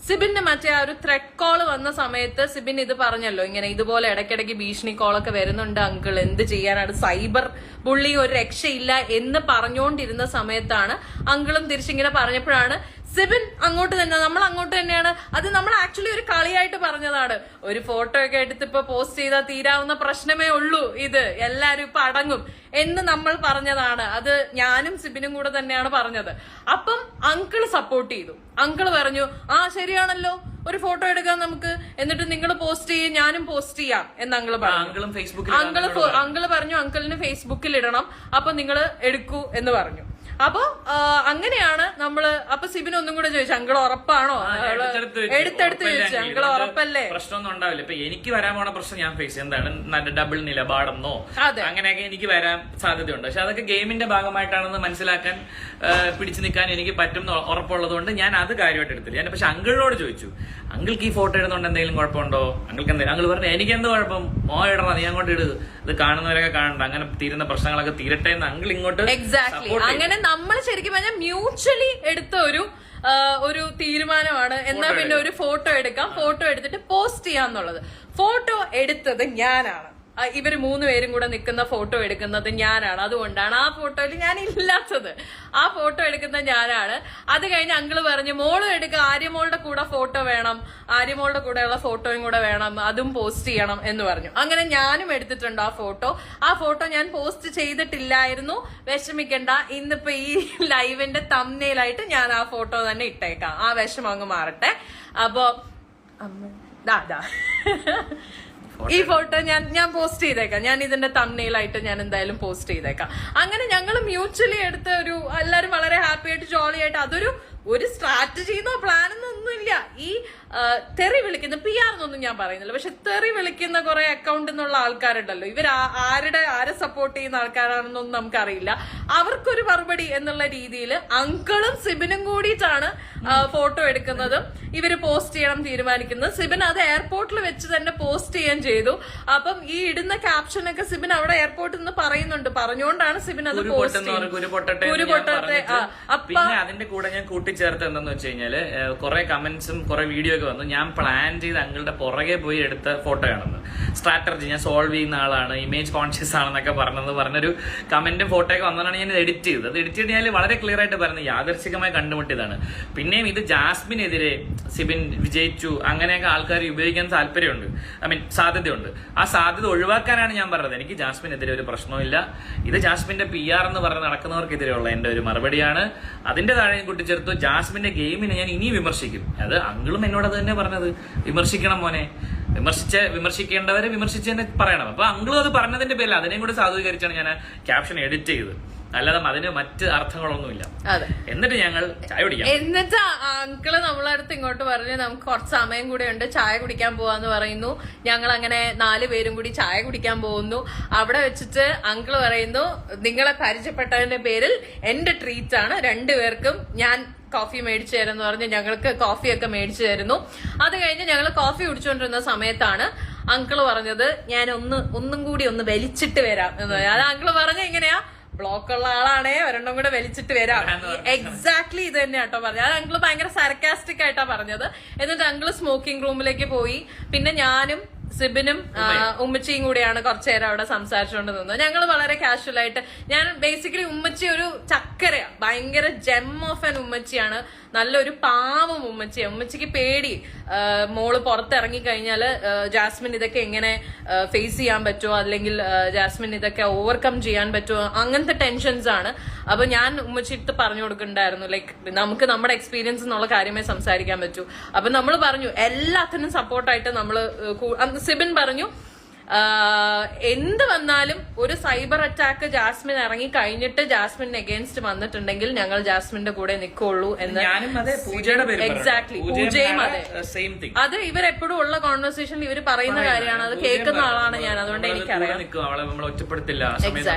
സിബിന്റെ മറ്റേ ആ ഒരു ത്രെഡ് കോള് വന്ന സമയത്ത് സിബിൻ ഇത് പറഞ്ഞല്ലോ, ഇങ്ങനെ ഇതുപോലെ ഇടയ്ക്കിടയ്ക്ക് ഭീഷണി കോളൊക്കെ വരുന്നുണ്ട് അങ്കിൾ, എന്ത് ചെയ്യാനാണ്, സൈബർ ബുള്ളിങ് ഒരു രക്ഷയില്ല എന്ന് പറഞ്ഞുകൊണ്ടിരുന്ന സമയത്താണ് അങ്കിളും തിരിച്ചിങ്ങനെ പറഞ്ഞപ്പോഴാണ് സിബിൻ അങ്ങോട്ട് തന്നെ, നമ്മൾ അങ്ങോട്ട് തന്നെയാണ്. അത് നമ്മൾ ആക്ച്വലി ഒരു കളിയായിട്ട് പറഞ്ഞതാണ്. ഒരു ഫോട്ടോ ഒക്കെ എടുത്ത് ഇപ്പൊ പോസ്റ്റ് ചെയ്താൽ തീരാവുന്ന പ്രശ്നമേ ഉള്ളൂ, ഇത് എല്ലാരും ഇപ്പൊ അടങ്ങും എന്ന് നമ്മൾ പറഞ്ഞതാണ്. അത് ഞാനും സിബിനും കൂടെ തന്നെയാണ് പറഞ്ഞത്. അപ്പം അങ്കിള് സപ്പോർട്ട് ചെയ്തു. അങ്കിള് പറഞ്ഞു ആ ശരിയാണല്ലോ, ഒരു ഫോട്ടോ എടുക്കാം നമുക്ക്, എന്നിട്ട് നിങ്ങൾ പോസ്റ്റ് ചെയ്യും ഞാനും പോസ്റ്റ് ചെയ്യാം എന്ന് അങ്കിള് പറഞ്ഞു. അങ്കിള് പറഞ്ഞു അങ്കിളിന് ഫേസ്ബുക്കിൽ ഇടണം, അപ്പൊ നിങ്ങൾ എടുക്കൂ എന്ന് പറഞ്ഞു. അപ്പൊ അങ്ങനെയാണ് നമ്മള്. അപ്പൊ സിബിൻ ഒന്നും കൂടെ ചോദിച്ചു അങ്കിൾ ഉറപ്പാണോ, എടുത്തെടുത്ത് ചോദിച്ചു അങ്കിൾ ഉറപ്പല്ലേ, പ്രശ്നമൊന്നും ഉണ്ടാവില്ല. ഇപ്പൊ എനിക്ക് വരാൻ പോണ പ്രശ്നം ഞാൻ ഫേസ് എന്താണ് ഡബിൾ നിലപാടെന്നോ അങ്ങനെയൊക്കെ എനിക്ക് വരാൻ സാധ്യതയുണ്ട്. പക്ഷെ അതൊക്കെ ഗെയിമിന്റെ ഭാഗമായിട്ടാണെന്ന് മനസ്സിലാക്കാൻ പിടിച്ചു നിൽക്കാൻ എനിക്ക് പറ്റും ഉറപ്പുള്ളത് കൊണ്ട് ഞാൻ അത് കാര്യമായിട്ട് എടുത്തില്ല. ഞാൻ പക്ഷെ അങ്കിളിനോട് ചോദിച്ചു അങ്കിൾക്ക് ഈ ഫോട്ടോ ഇടുന്നോണ്ട് എന്തെങ്കിലും കുഴപ്പമുണ്ടോ, അങ്കിൾക്ക് എന്തെങ്കിലും. അങ്കിൾ പറഞ്ഞു എനിക്ക് എന്ത് കുഴപ്പം, ഇടണം, നീ അങ്ങോട്ട് ഇട്, ഇത് കാണുന്നവരൊക്കെ കാണണ്ട, അങ്ങനെ തീരുന്ന പ്രശ്നങ്ങളൊക്കെ തീരട്ടെ എന്ന് അങ്കിൾ ഇങ്ങോട്ട്. എക്സാക്ട്ലി അങ്ങനെ നമ്മൾ ശരിക്കും പറഞ്ഞാൽ മ്യൂച്വലി എടുത്ത ഒരു തീരുമാനമാണ്. എന്നാ പിന്നെ ഒരു ഫോട്ടോ എടുക്കാം, ഫോട്ടോ എടുത്തിട്ട് പോസ്റ്റ് ചെയ്യാന്നുള്ളത്. ഫോട്ടോ എടുത്തത് ഞാനാണ്, ഇവര് 3 പേരും കൂടെ നിൽക്കുന്ന ഫോട്ടോ എടുക്കുന്നത് ഞാനാണ്. അതുകൊണ്ടാണ് ആ ഫോട്ടോയിൽ ഞാൻ ഇല്ലാത്തത്. ആ ഫോട്ടോ എടുക്കുന്നത് ഞാനാണ്. അത് കഴിഞ്ഞ് അങ്കിള് പറഞ്ഞു മോള് എടുക്കുക, ആര്യമോളുടെ കൂടെ ഫോട്ടോ വേണം, ആര്യമോളുടെ കൂടെയുള്ള ഫോട്ടോയും കൂടെ വേണം, അതും പോസ്റ്റ് ചെയ്യണം എന്ന് പറഞ്ഞു. അങ്ങനെ ഞാനും എടുത്തിട്ടുണ്ട് ആ ഫോട്ടോ. ആ ഫോട്ടോ ഞാൻ പോസ്റ്റ് ചെയ്തിട്ടില്ലായിരുന്നു, വിഷമിക്കണ്ട, ഇന്നിപ്പോ ഈ ലൈവിന്റെ തംബ്നെയിലായിട്ട് ഞാൻ ആ ഫോട്ടോ തന്നെ ഇട്ടേക്കാം, ആ വിഷമം അങ്ങ് മാറട്ടെ. അപ്പൊ ഈ ഫോട്ടോ ഞാൻ പോസ്റ്റ് ചെയ്തേക്കാം, ഞാൻ ഇതിന്റെ തംബ്നെയിലായിട്ട് ഞാൻ എന്തായാലും പോസ്റ്റ് ചെയ്തേക്കാം. അങ്ങനെ ഞങ്ങൾ മ്യൂച്വലി എടുത്ത ഒരു, എല്ലാരും വളരെ ഹാപ്പി ആയിട്ട് ജോളി ആയിട്ട്, ഒരു സ്ട്രാറ്റജിന്നോ പ്ലാനൊന്നും ഒന്നുമില്ല. ഈ തെറി വിളിക്കുന്ന PR എന്നൊന്നും ഞാൻ പറയുന്നില്ല, പക്ഷെ തെറി വിളിക്കുന്ന കുറെ അക്കൗണ്ടിൽ നിന്നുള്ള ആൾക്കാരുണ്ടല്ലോ, ഇവർ ആരെ സപ്പോർട്ട് ചെയ്യുന്ന ആൾക്കാരാണെന്നൊന്നും നമുക്കറിയില്ല. അവർക്കൊരു മറുപടി എന്നുള്ള രീതിയിൽ അങ്കിളും സിബിനും കൂടിയിട്ടാണ് ഫോട്ടോ എടുക്കുന്നതും ഇവര് പോസ്റ്റ് ചെയ്യണം തീരുമാനിക്കുന്നത്. സിബിൻ അത് എയർപോർട്ടിൽ വെച്ച് തന്നെ പോസ്റ്റ് ചെയ്യാൻ ചെയ്തു. അപ്പം ഈ ഇടുന്ന ക്യാപ്ഷനൊക്കെ സിബിൻ അവിടെ എയർപോർട്ടിൽ നിന്ന് പറയുന്നുണ്ട്, പറഞ്ഞുകൊണ്ടാണ് സിബിൻ അത് പോസ്റ്റ് ചെയ്യുന്നത്. പിന്നെ അതിന്റെ കൂടെ ഞാൻ കൂട്ടിച്ചേർത്ത് എന്താന്ന് വെച്ച് കഴിഞ്ഞാല് കുറെ കമന്റ്സും കുറെ വീഡിയോ ഒക്കെ വന്നു. ഞാൻ പ്ലാൻ ചെയ്ത് അങ്ങളുടെ പുറകെ പോയി എടുത്ത ഫോട്ടോയാണെന്ന്, സ്ട്രാറ്റജി ഞാൻ സോൾവ് ചെയ്യുന്ന ആളാണ്, ഇമേജ് കോൺഷ്യസ് ആണെന്നൊക്കെ പറഞ്ഞൊരു കമന്റും ഫോട്ടോ ഒക്കെ വന്നതാണ് ഞാൻ എഡിറ്റ് ചെയ്തത്. അത് എഡിറ്റ് ചെയ്ത് ഞാൻ വളരെ ക്ലിയർ ആയിട്ട് പറഞ്ഞു യാദർശികമായി കണ്ടുമുട്ടിയതാണ്. പിന്നെയും ഇത് ജാസ്മിനെതിരെ സിബിൻ വിജയിച്ചു അങ്ങനെയൊക്കെ ആൾക്കാർ ഉപയോഗിക്കാൻ താല്പര്യമുണ്ട്, സാധ്യതയുണ്ട്. ആ സാധ്യത ഒഴിവാക്കാനാണ് ഞാൻ പറഞ്ഞത്. എനിക്ക് ജാസ്മിനെതിരെ ഒരു പ്രശ്നവുമില്ല. ഇത് ജാസ്മിന്റെ PR എന്ന് പറഞ്ഞ് നടക്കുന്നവർക്കെതിരെയുള്ള എന്റെ ഒരു മറുപടിയാണ്. അതിന്റെ താഴെ കൂട്ടിച്ചേർത്തു ജാസ്മിന്റെ ഗെയിമിനെ ഞാൻ ഇനി വിമർശിക്കും. അത് അങ്കിളും എന്നോട് അത് തന്നെ പറഞ്ഞത്, വിമർശിക്കണം മോനെ, വിമർശിക്കേണ്ടവരെ വിമർശിച്ചെന്നെ പറയണം. അപ്പൊ അങ്കിളും അത് പറഞ്ഞതിന്റെ പേരിൽ അതിനെയും കൂടെ സാധൂകരിച്ചാണ് ഞാൻ ക്യാപ്ഷൻ എഡിറ്റ് ചെയ്തത്. അല്ലാതെ അതിന് മറ്റ് അർത്ഥങ്ങളൊന്നുമില്ല. എന്നിട്ട് ഞങ്ങൾ ചായ കുടിക്കാം. എന്നിട്ട് അങ്കിള് നമ്മളടുത്ത് ഇങ്ങോട്ട് പറഞ്ഞു നമുക്ക് കുറച്ച് സമയം കൂടെ ഉണ്ട്, ചായ കുടിക്കാൻ പോവാന്ന് പറയുന്നു. ഞങ്ങൾ അങ്ങനെ 4 പേരും കൂടി ചായ കുടിക്കാൻ പോകുന്നു. അവിടെ വെച്ചിട്ട് അങ്കിള് പറയുന്നു നിങ്ങളെ പരിചയപ്പെട്ടതിന്റെ പേരിൽ എന്റെ ട്രീറ്റ് ആണ്, 2 പേർക്കും ഞാൻ കോഫി മേടിച്ചു തരുമെന്ന് പറഞ്ഞ് ഞങ്ങൾക്ക് കോഫിയൊക്കെ മേടിച്ചു തരുന്നു. അത് കഴിഞ്ഞ് ഞങ്ങൾ കോഫി കുടിച്ചുകൊണ്ടിരുന്ന സമയത്താണ് അങ്കിള് പറഞ്ഞത് ഞാൻ ഒന്നും കൂടി ഒന്ന് വലിച്ചിട്ട് വരാം എന്ന് പറഞ്ഞു. അത് അങ്കിള് പറഞ്ഞ എങ്ങനെയാ, ബ്ലോക്കുള്ള ആളാണേ, ഒരെണ്ണം കൂടെ വലിച്ചിട്ട് വരാം. എക്സാക്ട്ലി ഇത് തന്നെ കേട്ടോ പറഞ്ഞത്. അത് അങ്കിള് ഭയങ്കര സർക്കാസ്റ്റിക് ആയിട്ടാ പറഞ്ഞത്. എന്നിട്ട് അങ്കിള് സ്മോക്കിംഗ് റൂമിലേക്ക് പോയി. പിന്നെ ഞാനും സിബിനും ഉമ്മച്ചിയും കൂടിയാണ് കുറച്ചു നേരം അവിടെ സംസാരിച്ചുകൊണ്ട് നിന്നത്. ഞങ്ങൾ വളരെ കാഷ്വൽ ആയിട്ട്, ഞാൻ ബേസിക്കലി ഉമ്മച്ചി ഒരു ചക്കരയാ, ഭയങ്കര ജെം ഓഫ് ആൻ ഉമ്മച്ചിയാണ്, നല്ലൊരു പാവം ഉമ്മച്ചിയാണ്. ഉമ്മച്ചിക്ക് പേടി മോള് പുറത്തിറങ്ങി കഴിഞ്ഞാല് ജാസ്മിൻ ഇതൊക്കെ എങ്ങനെ ഫേസ് ചെയ്യാൻ പറ്റുമോ, അല്ലെങ്കിൽ ജാസ്മിൻ ഇതൊക്കെ ഓവർകം ചെയ്യാൻ പറ്റുമോ, അങ്ങനത്തെ ടെൻഷൻസ് ആണ്. അപ്പൊ ഞാൻ ഉമ്മച്ചിട്ട് പറഞ്ഞു കൊടുക്കണ്ടായിരുന്നു ലൈക്ക് നമുക്ക് നമ്മുടെ എക്സ്പീരിയൻസ് എന്നുള്ള കാര്യമേ സംസാരിക്കാൻ പറ്റൂ. അപ്പൊ നമ്മൾ പറഞ്ഞു എല്ലാത്തിനും സപ്പോർട്ടായിട്ട് നമ്മള്. സിബിൻ പറഞ്ഞു എന്ത് വന്നാലും ഒരു സൈബർ അറ്റാക്ക് ജാസ്മിൻ ഇറങ്ങി കഴിഞ്ഞിട്ട് ജാസ്മിൻ അഗേൻസ്റ്റ് വന്നിട്ടുണ്ടെങ്കിൽ ഞങ്ങൾ ജാസ്മിന്റെ കൂടെ നിൽക്കുള്ളൂ എന്ന്. എക്സാക്ട്ലി, പൂജയും അതെ. അത് ഇവരെപ്പോഴും ഉള്ള കോൺവെർസേഷനിൽ ഇവർ പറയുന്ന കാര്യമാണ്, അത് കേൾക്കുന്ന ആളാണ് ഞാൻ, അതുകൊണ്ട് എനിക്കറിയാം. ഒറ്റപ്പെടുത്തില്ല,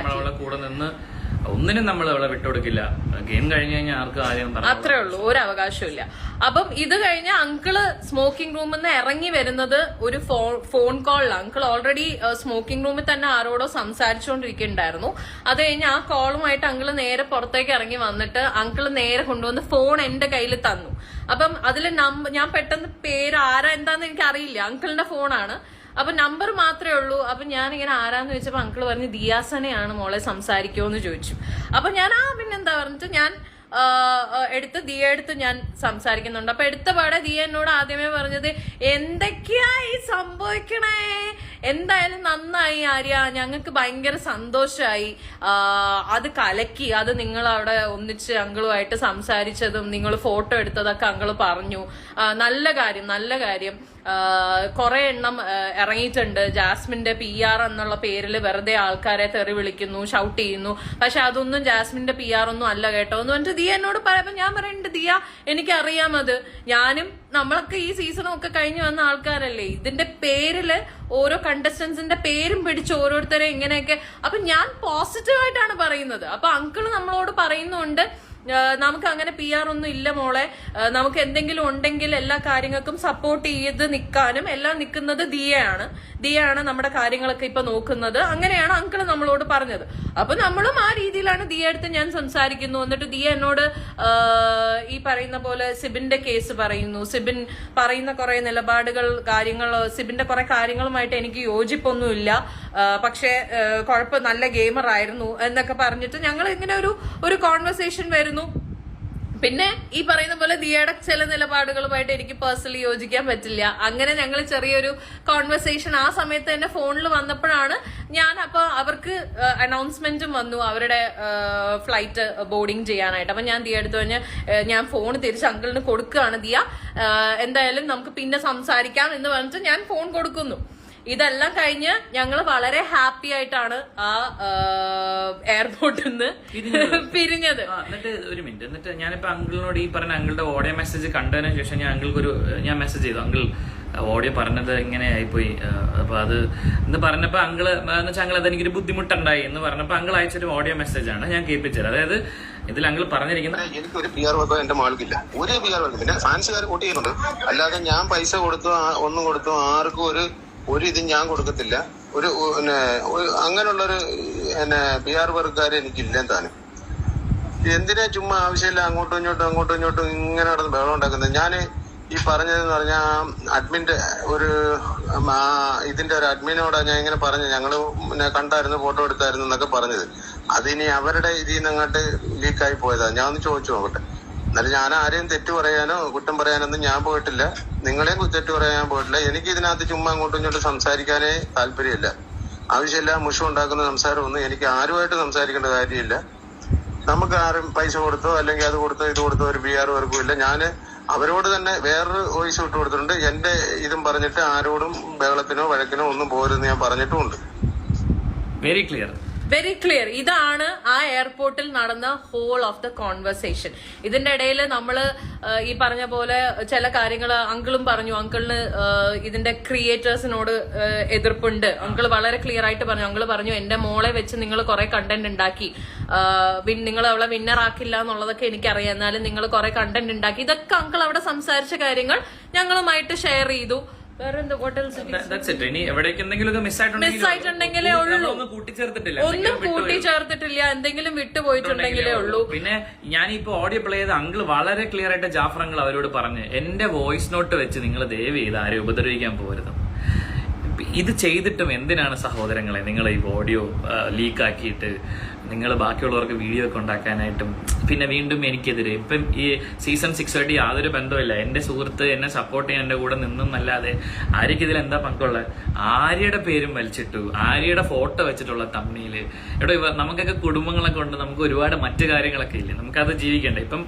കൂടെ നിന്ന് ഒന്നിനും നമ്മൾ അവളെ വിട്ടുകൊടുക്കില്ല. ഗെയിം കഴിഞ്ഞു കഴിഞ്ഞാൽ ആർക്കും ആരെയും അത്രേ ഉള്ളൂ, ഒരു അവകാശമില്ല. അപ്പം ഇത് കഴിഞ്ഞ അങ്കിള് സ്മോക്കിംഗ് റൂമിൽ നിന്ന് ഇറങ്ങി വരുന്നത് ഒരു ഫോൺ കോളിലാണ്. അങ്കിൾ ഓൾറെഡി സ്മോക്കിംഗ് റൂമിൽ തന്നെ ആരോടോ സംസാരിച്ചുകൊണ്ടിരിക്കുന്നുണ്ടായിരുന്നു. അത് കഴിഞ്ഞ് ആ കോളുമായിട്ട് അങ്കിള് നേരെ പുറത്തേക്ക് ഇറങ്ങി വന്നിട്ട് അങ്കിള് നേരെ കൊണ്ടുവന്ന് ഫോൺ എന്റെ കയ്യിൽ തന്നു. അപ്പം അതില് ഞാൻ പെട്ടെന്ന് പേര് ആരാ എന്താന്ന് എനിക്ക് അറിയില്ല, അങ്കിളിന്റെ ഫോണാണ്. അപ്പൊ നമ്പർ മാത്രമേ ഉള്ളൂ. അപ്പൊ ഞാൻ ഇങ്ങനെ ആരാന്ന് ചോദിച്ചപ്പോ അങ്കിള് പറഞ്ഞു ദിയാസനെയാണ് മോളെ സംസാരിക്കുമോന്ന് ചോദിച്ചു. അപ്പൊ ഞാൻ പിന്നെന്താ പറഞ്ഞിട്ട് ഞാൻ എടുത്ത് ദിയ എടുത്ത് ഞാൻ സംസാരിക്കുന്നുണ്ട്. അപ്പൊ എടുത്ത പാടെ ദിയ എന്നോട് ആദ്യമേ പറഞ്ഞത് എന്തൊക്കെയാ ഈ സംഭവിക്കണേ, എന്തായാലും നന്നായി ആര്യ, ഞങ്ങൾക്ക് ഭയങ്കര സന്തോഷമായി, അത് കലക്കി, അത് നിങ്ങൾ അവിടെ ഒന്നിച്ച് അങ്കിളുമായിട്ട് സംസാരിച്ചതും നിങ്ങൾ ഫോട്ടോ എടുത്തതൊക്കെ അങ്കിള് പറഞ്ഞു, നല്ല കാര്യം നല്ല കാര്യം. കുറെ എണ്ണം ഇറങ്ങിയിട്ടുണ്ട് ജാസ്മിന്റെ PR എന്നുള്ള പേരിൽ വെറുതെ ആൾക്കാരെ തെറി വിളിക്കുന്നു, ഷൗട്ട് ചെയ്യുന്നു. പക്ഷെ അതൊന്നും ജാസ്മിന്റെ PR ഒന്നും അല്ല കേട്ടോ എന്ന് പറഞ്ഞിട്ട് ദിയ എന്നോട് പറയുമ്പോ ഞാൻ പറയുന്നുണ്ട് ദിയ എനിക്കറിയാം, അത് ഞാനും നമ്മളൊക്കെ ഈ സീസണൊക്കെ കഴിഞ്ഞു വന്ന ആൾക്കാരല്ലേ, ഇതിന്റെ പേരില് ഓരോ കണ്ടസ്റ്റൻസിന്റെ പേരും പിടിച്ച് ഓരോരുത്തരെ ഇങ്ങനെയൊക്കെ. അപ്പൊ ഞാൻ പോസിറ്റീവായിട്ടാണ് പറയുന്നത്. അപ്പൊ അങ്കിള് നമ്മളോട് പറയുന്നുണ്ട് നമുക്ക് അങ്ങനെ PR ഒന്നും ഇല്ല മോളെ, നമുക്ക് എന്തെങ്കിലും ഉണ്ടെങ്കിൽ എല്ലാ കാര്യങ്ങൾക്കും സപ്പോർട്ട് ചെയ്ത് നിൽക്കാനും എല്ലാം നിൽക്കുന്നത് ദിയയാണ് നമ്മുടെ കാര്യങ്ങളൊക്കെ ഇപ്പൊ നോക്കുന്നത്. അങ്ങനെയാണ് അങ്കിള് നമ്മളോട് പറഞ്ഞത്. അപ്പൊ നമ്മളും ആ രീതിയിലാണ് ദിയ അടുത്ത് ഞാൻ സംസാരിക്കുന്നു. എന്നിട്ട് ദിയ എന്നോട് ഈ പറയുന്ന പോലെ സിബിന്റെ കേസ് പറയുന്നു, സിബിൻ പറയുന്ന കുറെ നിലപാടുകൾ കാര്യങ്ങൾ, സിബിന്റെ കുറെ കാര്യങ്ങളുമായിട്ട് എനിക്ക് യോജിപ്പൊന്നുമില്ല, പക്ഷെ കുഴപ്പം നല്ല ഗെയിമർ ആയിരുന്നു എന്നൊക്കെ പറഞ്ഞിട്ട് ഞങ്ങൾ ഇങ്ങനെ ഒരു കോൺവെർസേഷൻ വരുന്നു. പിന്നെ ഈ പറയുന്ന പോലെ ദിയയുടെ ചില നിലപാടുകളുമായിട്ട് എനിക്ക് പേഴ്സണലി യോജിക്കാൻ പറ്റില്ല. അങ്ങനെ ഞങ്ങൾ ചെറിയൊരു കോൺവെർസേഷൻ ആ സമയത്ത് തന്നെ ഫോണിൽ വന്നപ്പോഴാണ് ഞാൻ, അപ്പൊ അവർക്ക് അനൗൺസ്മെന്റും വന്നു അവരുടെ ഫ്ലൈറ്റ് ബോർഡിങ് ചെയ്യാനായിട്ട്. അപ്പൊ ഞാൻ ദിയ എടുത്തു കഴിഞ്ഞാൽ ഞാൻ ഫോൺ തിരിച്ച് അങ്കിളിന് കൊടുക്കുകയാണ്, ദിയ എന്തായാലും നമുക്ക് പിന്നെ സംസാരിക്കാം എന്ന് പറഞ്ഞിട്ട് ഞാൻ ഫോൺ കൊടുക്കുന്നു. ഇതെല്ലാം കഴിഞ്ഞ് ഞങ്ങൾ വളരെ ഹാപ്പി ആയിട്ടാണ് ആ എയർപോർട്ടിൽ നിന്ന് പിരിഞ്ഞത്. എന്നിട്ട് ഒരു മിനിറ്റ്, എന്നിട്ട് ഞാനിപ്പോ അങ്കിളിനോട് ഈ പറഞ്ഞ അങ്കിളുടെ ഓഡിയോ മെസ്സേജ് കണ്ടതിന് ശേഷം ഞാൻ മെസ്സേജ് ചെയ്തു, അങ്കിൾ ഓഡിയോ പറഞ്ഞത് ഇങ്ങനെ ആയിപ്പോയി, അപ്പൊ അത് എന്ന് പറഞ്ഞപ്പോ അങ്കിള് എന്ന് വെച്ചാൽ അങ്കിൾ അതെനിക്കൊരു ബുദ്ധിമുട്ടുണ്ടായി എന്ന് പറഞ്ഞപ്പോ അങ്കിൾ അയച്ചൊരു ഓഡിയോ മെസ്സേജ് ആണ് ഞാൻ കേൾപ്പിച്ചത്. അതായത് ഇതിൽ അങ്കിൾ പറഞ്ഞിരിക്കുന്നത് എനിക്കൊരു PR വർക്കോ എന്റെ മാൾക്കില്ല, ഒരു PR വർക്ക്. പിന്നെ ഫാൻസുകാർ വോട്ട് ചെയ്യുന്നുണ്ട്, അല്ലാതെ ഞാൻ പൈസ കൊടുത്തു ഒന്നും കൊടുത്തു ആർക്കും ഒരു ഇത് ഞാൻ കൊടുക്കത്തില്ല. ഒരു അങ്ങനെയുള്ളൊരു PR വർക്കാര് എനിക്കില്ല താനും. എന്തിനാ ചുമ്മാ ആവശ്യമില്ല അങ്ങോട്ടും ഇങ്ങോട്ടും ഇങ്ങനെ നടന്ന് ബഹളം ഉണ്ടാക്കുന്നത്. ഞാന് ഈ പറഞ്ഞതെന്ന് പറഞ്ഞാൽ അഡ്മിന്റെ ഇതിന്റെ ഒരു അഡ്മിനോടാ ഞാൻ ഇങ്ങനെ പറഞ്ഞു, ഞങ്ങള് കണ്ടായിരുന്നു ഫോട്ടോ എടുത്തായിരുന്നു എന്നൊക്കെ പറഞ്ഞത്. അതിനി അവരുടെ ഇതിൽ നിന്ന് അങ്ങോട്ട് ലീക്കായി പോയതാ. ഞാൻ ഒന്ന് ചോദിച്ചു നോക്കട്ടെ. എന്നാലും ഞാൻ ആരെയും തെറ്റ് പറയാനോ കുറ്റം പറയാനൊന്നും ഞാൻ പോയിട്ടില്ല, നിങ്ങളെയും തെറ്റ് പറയാൻ പോയിട്ടില്ല. എനിക്ക് ഇതിനകത്ത് ചുമ്മാ അങ്ങോട്ടും ഇങ്ങോട്ടും സംസാരിക്കാനേ താല്പര്യമില്ല. ആവശ്യമില്ല മുഷം ഉണ്ടാക്കുന്ന സംസാരമൊന്നും എനിക്ക് ആരുമായിട്ട് സംസാരിക്കേണ്ട കാര്യമില്ല. നമുക്ക് ആരും പൈസ കൊടുത്തോ അല്ലെങ്കിൽ അത് കൊടുത്തോ ഇത് കൊടുത്തോ ഒരു PR വർക്കും ഇല്ല. ഞാന് അവരോട് തന്നെ വേറൊരു വോയിസ് വിട്ടു കൊടുത്തിട്ടുണ്ട്. എന്റെ ഇതും പറഞ്ഞിട്ട് ആരോടും ബഹളത്തിനോ വഴക്കിനോ ഒന്നും പോരുന്ന് ഞാൻ പറഞ്ഞിട്ടുമുണ്ട്. Very clear. ഇതാണ് ആ എയർപോർട്ടിൽ നടന്ന ഹോൾ ഓഫ് ദ കോൺവെർസേഷൻ. ഇതിന്റെ ഇടയിൽ നമ്മള് ഈ പറഞ്ഞ പോലെ ചില കാര്യങ്ങൾ അങ്കിളും പറഞ്ഞു, അങ്കിളിന് ഇതിന്റെ ക്രിയേറ്റേഴ്സിനോട് എതിർപ്പുണ്ട്. അങ്കിള് വളരെ ക്ലിയർ ആയിട്ട് പറഞ്ഞു. അങ്കിള് പറഞ്ഞു എന്റെ മോളെ വെച്ച് നിങ്ങൾ കുറെ കണ്ടന്റ് ഉണ്ടാക്കി, നിങ്ങൾ അവളെ വിന്നർ ആക്കില്ല എന്നുള്ളതൊക്കെ എനിക്കറിയാം, എന്നാലും നിങ്ങൾ കുറെ കണ്ടന്റ് ഉണ്ടാക്കി. ഇതൊക്കെ അങ്കിൾ അവിടെ സംസാരിച്ച കാര്യങ്ങൾ ഞങ്ങളുമായിട്ട് ഷെയർ ചെയ്തു. മിസ്സായിട്ടുണ്ടെങ്കിലേ ഉള്ളൂ, ഒന്നും കൂട്ടിച്ചേർത്തിട്ടില്ല, എന്തെങ്കിലും വിട്ടുപോയിട്ടുണ്ടെങ്കിലേ ഉള്ളൂ. പിന്നെ ഞാനിപ്പോ ഓഡിയോ പ്ലേ ചെയ്ത് അങ്കിൾ വളരെ ക്ലിയർ ആയിട്ട് ജാഫർ അങ്കിൾ അവരോട് പറഞ്ഞ് എന്റെ വോയിസ് നോട്ട് വെച്ച് നിങ്ങൾ ദയവ് ചെയ്ത് ആരെയും ഉപദ്രവിക്കാൻ പോകരുത്. ഇത് ചെയ്തിട്ടും എന്തിനാണ് സഹോദരങ്ങളെ നിങ്ങൾ ഈ ഓഡിയോ ലീക്കാക്കിയിട്ട് നിങ്ങൾ ബാക്കിയുള്ളവർക്ക് വീഡിയോ ഒക്കെ ഉണ്ടാക്കാനായിട്ടും പിന്നെ വീണ്ടും എനിക്കെതിരെ ഇപ്പം ഈ സീസൺ 6 ആയിട്ട് യാതൊരു ബന്ധമില്ല. എന്റെ സുഹൃത്ത് എന്നെ സപ്പോർട്ട് ചെയ്യാൻ എന്റെ കൂടെ നിന്നല്ലാതെ ആര്യക്ക് ഇതിൽ എന്താ പങ്കുള്ളത്? ആര്യയുടെ പേരും വലിച്ചിട്ടു, ആര്യയുടെ ഫോട്ടോ വെച്ചിട്ടുള്ള തമ്മില്. ഇവിടെ നമുക്കൊക്കെ കുടുംബങ്ങളൊക്കെ ഉണ്ട്, നമുക്ക് ഒരുപാട് മറ്റു കാര്യങ്ങളൊക്കെ ഇല്ലേ, നമുക്കത് ജീവിക്കണ്ടേ? ഇപ്പം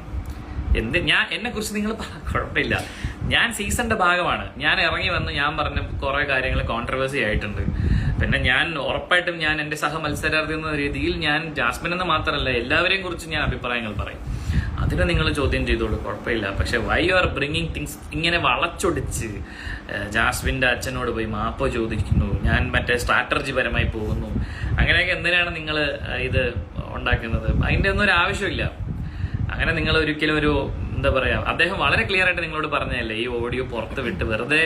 ഞാൻ എന്നെ കുറിച്ച് നിങ്ങൾ കുഴപ്പമില്ല, ഞാൻ സീസണിന്റെ ഭാഗമാണ്. ഞാൻ ഇറങ്ങി വന്ന് ഞാൻ പറഞ്ഞ കുറെ കാര്യങ്ങൾ കോൺട്രവേഴ്സി ആയിട്ടുണ്ട്. പിന്നെ ഞാൻ ഉറപ്പായിട്ടും ഞാൻ എന്റെ സഹ മത്സരാർത്ഥി എന്ന രീതിയിൽ ഞാൻ ജാസ്മിൻ എന്ന് മാത്രമല്ല എല്ലാവരെയും കുറിച്ച് ഞാൻ അഭിപ്രായങ്ങൾ പറയും. അതിനെ നിങ്ങൾ ചോദ്യം ചെയ്തോളൂ, കുഴപ്പമില്ല. പക്ഷെ why you are bringing things ഇങ്ങനെ വളച്ചൊടിച്ച് ജാസ്മിന്റെ അച്ഛനോട് പോയി മാപ്പ് ചോദിക്കുന്നു, ഞാൻ മറ്റേ സ്ട്രാറ്റജി പരമായി പോകുന്നു, അങ്ങനെയൊക്കെ എന്തിനാണ് നിങ്ങൾ ഇത് ഉണ്ടാക്കുന്നത്? അതിന്റെ ഒന്നും ഒരു ആവശ്യമില്ല. അങ്ങനെ നിങ്ങൾ ഒരിക്കലും ഒരു എന്താ പറയാ, അദ്ദേഹം വളരെ ക്ലിയർ ആയിട്ട് നിങ്ങളോട് പറഞ്ഞതല്ലേ ഈ ഓഡിയോ പുറത്ത് വിട്ട് വെറുതെ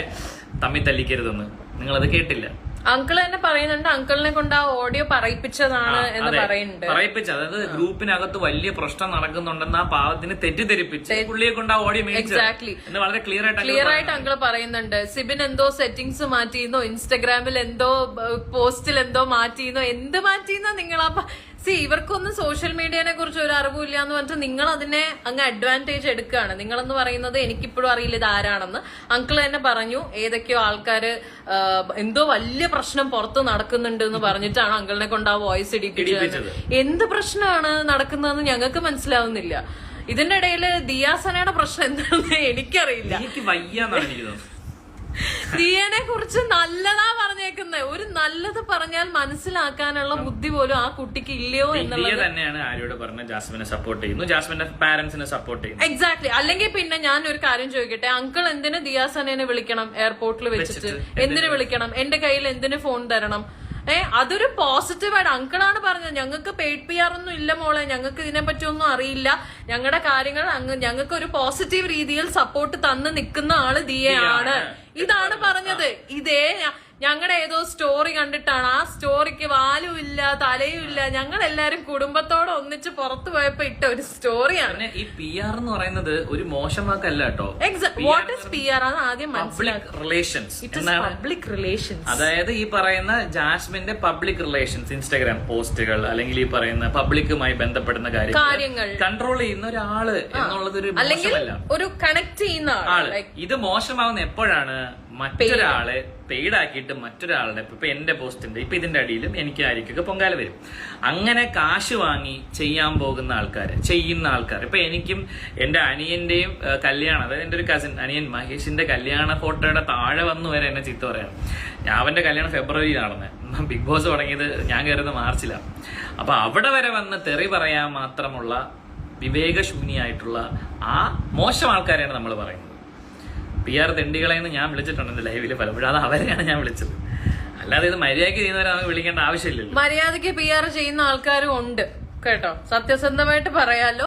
തമ്മിൽ തല്ലിക്കരുതെന്ന്. നിങ്ങളത് കേട്ടില്ല. അങ്കിൾ തന്നെ പറയുന്നുണ്ട്, അങ്കിളിനെ കൊണ്ട് ആ ഓഡിയോ പറയിപ്പിച്ചതാണ് എന്ന് പറയുന്നുണ്ട്. അതായത് ഗ്രൂപ്പിനകത്ത് വലിയ പ്രശ്നം നടക്കുന്നുണ്ടെന്ന് ആ പാവത്തിന് തെറ്റിദ്ധരിപ്പിച്ച് പുള്ളിയെ കൊണ്ട് ആ ഓഡിയോ എക്സാക്ട്ലി വളരെ ക്ലിയർ ആയിട്ട് അങ്കിൾ പറയുന്നുണ്ട്. സിബിൻ എന്തോ സെറ്റിംഗ്സ് മാറ്റിയെന്നോ, ഇൻസ്റ്റഗ്രാമിൽ എന്തോ പോസ്റ്റിൽ എന്തോ മാറ്റിയെന്നോ, എന്ത് മാറ്റിയെന്നോ നിങ്ങൾ ഇവർക്കൊന്നും സോഷ്യൽ മീഡിയനെ കുറിച്ച് ഒരു അറിവില്ല എന്ന് പറഞ്ഞിട്ട് നിങ്ങൾ അതിനെ അങ്ങ് അഡ്വാൻറ്റേജ് എടുക്കുകയാണ്. നിങ്ങളെന്ന് പറയുന്നത് എനിക്കിപ്പോഴും അറിയില്ല ഇത് ആരാണെന്ന്. അങ്കിൾ തന്നെ പറഞ്ഞു ഏതൊക്കെയോ ആൾക്കാര് എന്തോ വലിയ പ്രശ്നം പുറത്ത് നടക്കുന്നുണ്ട് എന്ന് പറഞ്ഞിട്ടാണ് അങ്കിളിനെ കൊണ്ട് ആ വോയിസ് ഇടിപ്പിച്ചത്. എന്ത് പ്രശ്നമാണ് നടക്കുന്നതെന്ന് ഞങ്ങൾക്ക് മനസ്സിലാവുന്നില്ല. ഇതിന്റെ ഇടയിൽ ദിയാസനയുടെ പ്രശ്നം എന്താണെന്ന് എനിക്കറിയില്ല. എനിക്ക് വയ്യാന്നാണ് എനിക്ക് തോന്നുന്നത്. ദിയനെ കുറിച്ച് നല്ലതാ പറഞ്ഞേക്കുന്നത്. ഒരു നല്ലത് പറഞ്ഞാൽ മനസ്സിലാക്കാനുള്ള ബുദ്ധി പോലും ആ കുട്ടിക്ക് ഇല്ലയോ എന്നുള്ളത് തന്നെയാണ് ആരോട് പറഞ്ഞ ജാസ്മിനെ സപ്പോർട്ട് ചെയ്യുന്നു, ജാസ്മിന്റെ പാരന്റ്സിനെ സപ്പോർട്ട് ചെയ്യുന്നു. എക്സാക്ട്ലി. അല്ലെങ്കിൽ പിന്നെ ഞാൻ ഒരു കാര്യം ചോദിക്കട്ടെ, അങ്കിൾ എന്തിന് ദിയാസനെ വിളിക്കണം എയർപോർട്ടിൽ വെച്ചിട്ട്? എന്തിനു വിളിക്കണം? എന്റെ കയ്യിൽ എന്തിനു ഫോൺ തരണം? അതൊരു പോസിറ്റീവായിട്ട് അങ്കിളാണ് പറഞ്ഞത്. ഞങ്ങൾക്ക് പെയ്ഡ് PR ഒന്നും ഇല്ല മോളെ, ഞങ്ങൾക്ക് ഇതിനെപ്പറ്റി ഒന്നും അറിയില്ല, ഞങ്ങളുടെ കാര്യങ്ങൾ ഞങ്ങൾക്ക് ഒരു പോസിറ്റീവ് രീതിയിൽ സപ്പോർട്ട് തന്ന് നിൽക്കുന്ന ആള് ദിയയാണ്. ഇതാണ് പറഞ്ഞത്. ഇതേ ഞങ്ങളുടെ ഏതോ സ്റ്റോറി കണ്ടിട്ടാണ്, ആ സ്റ്റോറിക്ക് വാലും ഇല്ല തലയും ഇല്ല, ഞങ്ങൾ എല്ലാരും കുടുംബത്തോടെ ഒന്നിച്ച് പുറത്തു പോയപ്പോ ഇട്ട ഒരു സ്റ്റോറിയാണ്. ഈ PR എന്ന് പറയുന്നത് ഒരു മോശം വാക്കല്ല കേട്ടോ. വാട്ട് ഇസ് PR ആണ് ആദ്യം പബ്ലിക് റിലേഷൻസ്. പബ്ലിക് റിലേഷൻസ് അതായത് ഈ പറയുന്ന ജാസ്മിന്റെ പബ്ലിക് റിലേഷൻസ്, ഇൻസ്റ്റാഗ്രാം പോസ്റ്റുകൾ അല്ലെങ്കിൽ ഈ പറയുന്ന പബ്ലിക്കുമായി ബന്ധപ്പെടുന്ന കാര്യങ്ങൾ കൺട്രോൾ ചെയ്യുന്ന ഒരാള് എന്നുള്ളത് ഒരു മോശമല്ല, ഒരു കണക്ട് ചെയ്യുന്ന ആള്. ഇത് മോശമാവുന്ന എപ്പോഴാണ് മറ്റൊരാളെ പെയ്ഡാക്കിയിട്ട് മറ്റൊരാളുടെ ഇപ്പൊ എന്റെ പോസ്റ്റിന്റെ ഇപ്പൊ ഇതിന്റെ അടിയിലും എനിക്ക് ആയിരിക്കൊക്കെ പൊങ്കാല വരും. അങ്ങനെ കാശ് വാങ്ങി ചെയ്യാൻ പോകുന്ന ആൾക്കാര്, ചെയ്യുന്ന ആൾക്കാർ. ഇപ്പൊ എനിക്കും എന്റെ അനിയന്റെയും കല്യാണം, അതായത് എന്റെ ഒരു കസിൻ അനിയൻ മഹേഷിന്റെ കല്യാണ ഫോട്ടോയുടെ താഴെ വന്നു വരെ എന്നെ ചീത്ത പറയണം. അവന്റെ കല്യാണം ഫെബ്രുവരി നടന്നത്, ബിഗ് ബോസ് തുടങ്ങിയത് ഞാൻ കയറുന്നത് മാർച്ചിലാണ്. അപ്പൊ അവിടെ വരെ വന്ന് തെറി പറയാൻ മാത്രമുള്ള വിവേകശൂന്യായിട്ടുള്ള ആ മോശം ആൾക്കാരെയാണ് നമ്മൾ പറയുന്നത്. PR തെണ്ടികളെന്ന് ഞാൻ വിളിച്ചിട്ടുണ്ട് എന്റെ ലൈവില് പലപ്പോഴും. അത് അവരെയാണ് ഞാൻ വിളിച്ചത്, അല്ലാതെ ഇത് മര്യാദയ്ക്ക് ചെയ്യുന്നവരെ വിളിക്കേണ്ട ആവശ്യമില്ലല്ലോ. മര്യാദയ്ക്ക് PR ചെയ്യുന്ന ആൾക്കാരും ഉണ്ട് കേട്ടോ, സത്യസന്ധമായിട്ട് പറയാലോ.